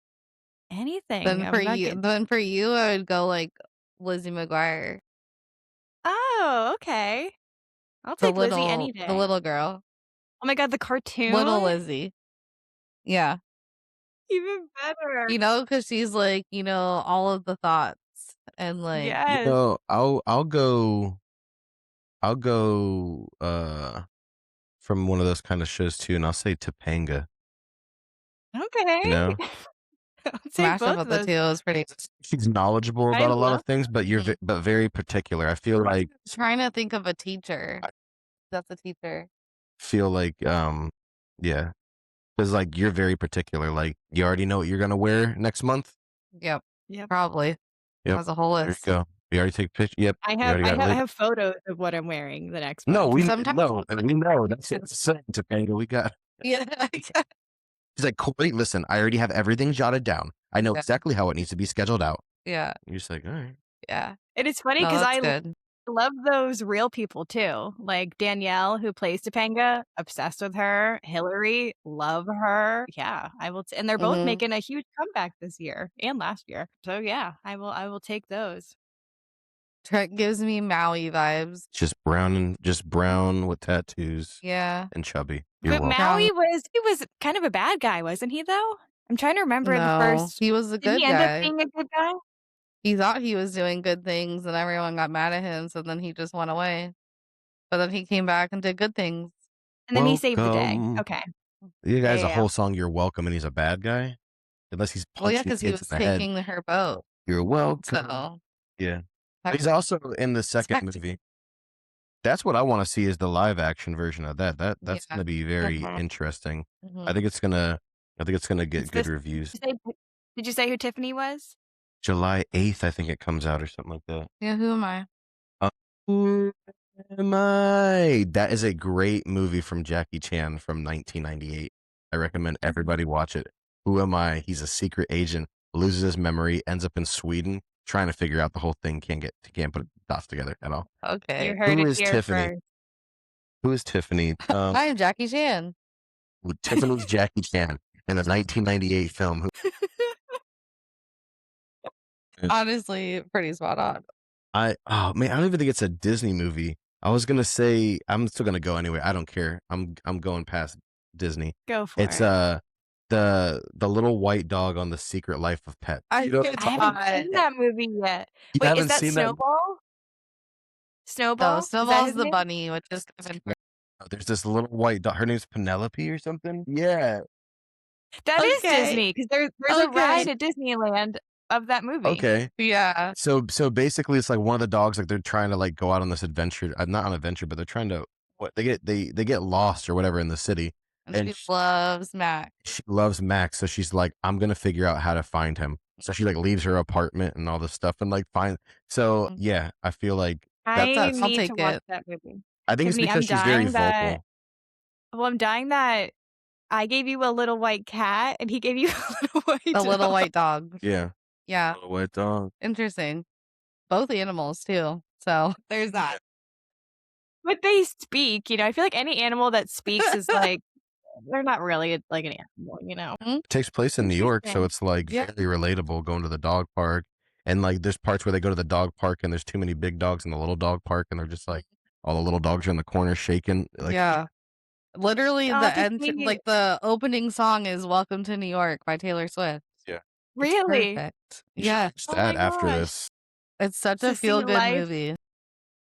[SPEAKER 3] Anything. I'm not getting.
[SPEAKER 2] Then for you, I would go like Lizzie McGuire,
[SPEAKER 3] Oh, okay. I'll take Lizzie any
[SPEAKER 2] the
[SPEAKER 3] day.
[SPEAKER 2] little girl.
[SPEAKER 3] Oh my god, the cartoon?
[SPEAKER 2] Little Lizzie. Yeah.
[SPEAKER 3] Even better.
[SPEAKER 2] Because she's like, all of the thoughts and like,
[SPEAKER 3] Yes.
[SPEAKER 1] I'll go from one of those kind of shows too, and I'll say Topanga.
[SPEAKER 3] Okay.
[SPEAKER 1] You know,
[SPEAKER 3] I'll take
[SPEAKER 2] mashup
[SPEAKER 3] both
[SPEAKER 2] of
[SPEAKER 3] of
[SPEAKER 2] the
[SPEAKER 3] those.
[SPEAKER 2] two is pretty.
[SPEAKER 1] she's knowledgeable
[SPEAKER 3] I
[SPEAKER 1] about a lot
[SPEAKER 3] love
[SPEAKER 1] of things, but
[SPEAKER 2] Mhm.
[SPEAKER 1] but very particular. I feel like
[SPEAKER 2] Trying to think of a teacher. That's a teacher.
[SPEAKER 1] feel like yeah, because like you're very particular. Like you already know what you're gonna wear next month.
[SPEAKER 2] Yep.
[SPEAKER 3] Yep.
[SPEAKER 2] Probably.
[SPEAKER 1] Yep,
[SPEAKER 2] Has a whole
[SPEAKER 1] there you
[SPEAKER 2] list.
[SPEAKER 1] go. You already take pictures. Yep,
[SPEAKER 3] I
[SPEAKER 1] you
[SPEAKER 3] have
[SPEAKER 1] already
[SPEAKER 3] I
[SPEAKER 1] got
[SPEAKER 3] have I
[SPEAKER 1] laid.
[SPEAKER 3] have photos of what I'm wearing the next
[SPEAKER 1] No,
[SPEAKER 3] month.
[SPEAKER 1] we
[SPEAKER 2] Sometimes
[SPEAKER 1] no, we know that's it. Topanga. We got.
[SPEAKER 2] yeah.
[SPEAKER 1] He's like, cool, wait, listen, I already have everything jotted down. I know
[SPEAKER 2] Yeah.
[SPEAKER 1] exactly how it needs to be scheduled out.
[SPEAKER 2] Yeah.
[SPEAKER 1] You're just like, all right.
[SPEAKER 2] Yeah.
[SPEAKER 3] And it's funny
[SPEAKER 2] No,
[SPEAKER 3] because
[SPEAKER 2] that's
[SPEAKER 3] I
[SPEAKER 2] good.
[SPEAKER 3] love those real people too. Like Danielle, who plays Topanga, obsessed with her. Hillary, love her. Yeah, I will. And they're both
[SPEAKER 2] Mhm.
[SPEAKER 3] making a huge comeback this year and last year. So yeah, I will take those.
[SPEAKER 2] Trek gives me Maui vibes.
[SPEAKER 1] Just brown with tattoos
[SPEAKER 2] Yeah.
[SPEAKER 1] and chubby. You're
[SPEAKER 3] But
[SPEAKER 1] welcome.
[SPEAKER 3] Maui was kind of a bad guy, wasn't he? Though I'm trying to remember the
[SPEAKER 2] No,
[SPEAKER 3] first.
[SPEAKER 2] he was a
[SPEAKER 3] Did he
[SPEAKER 2] good
[SPEAKER 3] end up
[SPEAKER 2] guy.
[SPEAKER 3] being a good guy?
[SPEAKER 2] He thought he was doing good things and everyone got mad at him, so then he just went away. But then he came back and did good things.
[SPEAKER 3] And then he saved the day.
[SPEAKER 1] Welcome.
[SPEAKER 3] Okay.
[SPEAKER 1] You
[SPEAKER 3] Yeah,
[SPEAKER 1] guys,
[SPEAKER 3] yeah,
[SPEAKER 1] a
[SPEAKER 3] yeah.
[SPEAKER 1] whole song, You're Welcome, and he's a bad guy? Unless he's
[SPEAKER 2] Well, yeah,
[SPEAKER 1] punching
[SPEAKER 2] because he
[SPEAKER 1] kids
[SPEAKER 2] was
[SPEAKER 1] in the head.
[SPEAKER 2] taking her boat.
[SPEAKER 1] You're welcome.
[SPEAKER 2] So
[SPEAKER 1] Yeah. But he's also in the second movie. That's what I want to see is the live action version of that. That's
[SPEAKER 2] Yeah.
[SPEAKER 1] going to be very
[SPEAKER 3] Mhm.
[SPEAKER 1] interesting.
[SPEAKER 2] Mhm.
[SPEAKER 1] I think it's gonna get
[SPEAKER 3] It's
[SPEAKER 1] good
[SPEAKER 3] this.
[SPEAKER 1] reviews.
[SPEAKER 3] Did you say who Tiffany was?
[SPEAKER 1] July 8th, I think it comes out or something like that.
[SPEAKER 2] Yeah, who am I?
[SPEAKER 1] Who am I? That is a great movie from Jackie Chan from 1998. I recommend everybody watch it. Who am I? He's a secret agent, loses his memory, ends up in Sweden, trying to figure out the whole thing. Can't put dots together at all.
[SPEAKER 3] You
[SPEAKER 2] Okay.
[SPEAKER 3] heard
[SPEAKER 1] Who
[SPEAKER 3] it
[SPEAKER 1] is
[SPEAKER 3] here
[SPEAKER 1] Tiffany?
[SPEAKER 3] first.
[SPEAKER 1] Who is Tiffany?
[SPEAKER 2] I am Jackie Chan.
[SPEAKER 1] Tiffany's Jackie Chan in a 1998 film.
[SPEAKER 2] Honestly, pretty spot on.
[SPEAKER 1] Oh man, I don't even think it's a Disney movie. I was gonna say I'm still gonna go anyway. I don't care. I'm going past Disney.
[SPEAKER 3] Go for
[SPEAKER 1] It's
[SPEAKER 3] it.
[SPEAKER 1] the little white dog on The Secret Life of Pets.
[SPEAKER 2] I
[SPEAKER 1] You know what I'm
[SPEAKER 2] can't
[SPEAKER 3] I
[SPEAKER 1] talking
[SPEAKER 3] haven't
[SPEAKER 1] about?
[SPEAKER 3] seen that movie yet.
[SPEAKER 1] You
[SPEAKER 3] Wait, is
[SPEAKER 1] haven't
[SPEAKER 3] that
[SPEAKER 1] seen that?
[SPEAKER 3] Snowball?
[SPEAKER 2] No,
[SPEAKER 3] Snowball? Is that
[SPEAKER 2] Snowball's
[SPEAKER 3] his
[SPEAKER 2] the
[SPEAKER 3] name?
[SPEAKER 2] bunny, which is Kevin.
[SPEAKER 1] There's this little white dog. Her name's Penelope or something. Yeah.
[SPEAKER 3] That is
[SPEAKER 2] Okay.
[SPEAKER 3] Disney because there's a
[SPEAKER 2] Okay.
[SPEAKER 3] ride at Disneyland of that movie.
[SPEAKER 1] Okay.
[SPEAKER 2] Yeah.
[SPEAKER 1] So basically, it's like one of the dogs. Like they're trying to like go out on this adventure. Not on adventure, but they're trying to what they get lost or whatever in the city.
[SPEAKER 2] And she loves Mac.
[SPEAKER 1] She loves Max, so she's like, I'm gonna figure out how to find him. So she like leaves her apartment and all this stuff and like find. So
[SPEAKER 2] Mhm.
[SPEAKER 1] yeah, I feel like
[SPEAKER 3] I
[SPEAKER 2] I'll
[SPEAKER 3] need to
[SPEAKER 2] take
[SPEAKER 3] watch
[SPEAKER 2] it.
[SPEAKER 3] that movie.
[SPEAKER 1] I think it's
[SPEAKER 3] Tiffany, I'm
[SPEAKER 1] because she's very
[SPEAKER 3] dying that.
[SPEAKER 1] vocal.
[SPEAKER 3] Well, I'm dying that I gave you a little white cat and he gave you a little white
[SPEAKER 2] The little white dog.
[SPEAKER 1] Yeah,
[SPEAKER 2] Yeah.
[SPEAKER 1] little white dog.
[SPEAKER 2] Interesting. Both animals too. So there's that.
[SPEAKER 3] But they speak, I feel like any animal that speaks is like they're not really like an animal.
[SPEAKER 1] It takes place in New York, so
[SPEAKER 3] Interesting.
[SPEAKER 1] it's like
[SPEAKER 2] Yeah.
[SPEAKER 1] very relatable going to the dog park. And like there's parts where they go to the dog park and there's too many big dogs in the little dog park and they're just like all the little dogs are in the corner shaking. Like
[SPEAKER 2] Yeah. Literally
[SPEAKER 3] Oh,
[SPEAKER 2] the end
[SPEAKER 3] Tiffany,
[SPEAKER 2] like the opening song is Welcome to New York by Taylor Swift.
[SPEAKER 1] yeah.
[SPEAKER 2] It's
[SPEAKER 3] really?
[SPEAKER 2] perfect.
[SPEAKER 1] You should
[SPEAKER 2] Yeah.
[SPEAKER 1] watch
[SPEAKER 3] Oh
[SPEAKER 1] that
[SPEAKER 3] my
[SPEAKER 1] after
[SPEAKER 3] gosh.
[SPEAKER 1] this.
[SPEAKER 2] It's such
[SPEAKER 3] To
[SPEAKER 2] a
[SPEAKER 3] see
[SPEAKER 2] feel good
[SPEAKER 3] life
[SPEAKER 2] movie.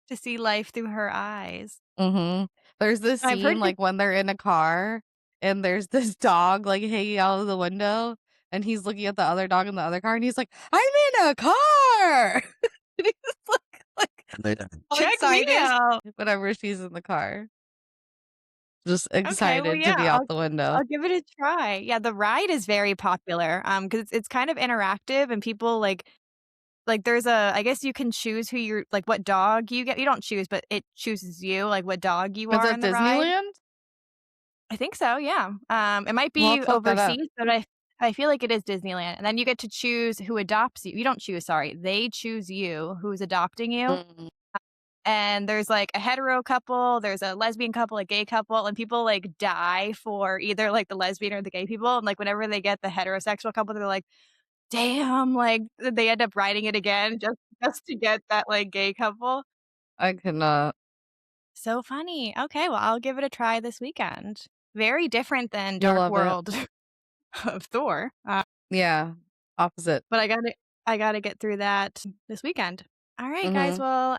[SPEAKER 3] to see life through her eyes.
[SPEAKER 2] Mhm. There's this
[SPEAKER 3] I've heard
[SPEAKER 2] scene like when they're in a car and there's this dog like hanging out of the window and he's looking at the other dog in the other car and he's like, "I'm in a car." And he's like
[SPEAKER 1] And they,
[SPEAKER 2] all
[SPEAKER 3] Check me
[SPEAKER 2] excited
[SPEAKER 3] out.
[SPEAKER 2] whenever she's in the car. Just
[SPEAKER 3] Okay, well,
[SPEAKER 2] excited to be
[SPEAKER 3] yeah,
[SPEAKER 2] out the window.
[SPEAKER 3] I'll give it a try. Yeah, the ride is very popular, because it's kind of interactive and people like there's I guess you can choose who you're like what dog you get. You don't choose, but it chooses you, like what dog you
[SPEAKER 2] Is
[SPEAKER 3] are
[SPEAKER 2] it
[SPEAKER 3] in the ride.
[SPEAKER 2] Disneyland?
[SPEAKER 3] I think so, yeah. It might
[SPEAKER 2] Well, I'll
[SPEAKER 3] be
[SPEAKER 2] look that up.
[SPEAKER 3] overseas, but I feel like it is Disneyland. And then you get to choose who adopts you. You don't choose, sorry. They choose you, who's adopting you.
[SPEAKER 2] Mm.
[SPEAKER 3] And there's like a hetero couple, there's a lesbian couple, a gay couple, and people like die for either like the lesbian or the gay people. And like whenever they get the heterosexual couple, they're like, damn, like they end up writing it again just to get that like gay couple.
[SPEAKER 2] I cannot.
[SPEAKER 3] So funny. Okay, well, I'll give it a try this weekend. Very different than
[SPEAKER 2] You'll
[SPEAKER 3] Dark
[SPEAKER 2] love it.
[SPEAKER 3] World of Thor.
[SPEAKER 2] Yeah, opposite.
[SPEAKER 3] But I gotta get through that this weekend. All right, guys.
[SPEAKER 2] Mhm.
[SPEAKER 3] Well,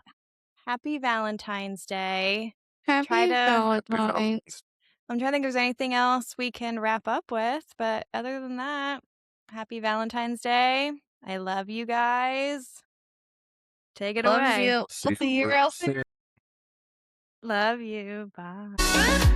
[SPEAKER 3] happy Valentine's Day. Try
[SPEAKER 2] Happy
[SPEAKER 3] to
[SPEAKER 2] Valentine's.
[SPEAKER 3] I'm trying to think if there's anything else we can wrap up with, but other than that, happy Valentine's Day. I love you guys. Take it
[SPEAKER 2] Loves
[SPEAKER 3] away.
[SPEAKER 2] you. We'll see you real soon.
[SPEAKER 3] Love you. Bye.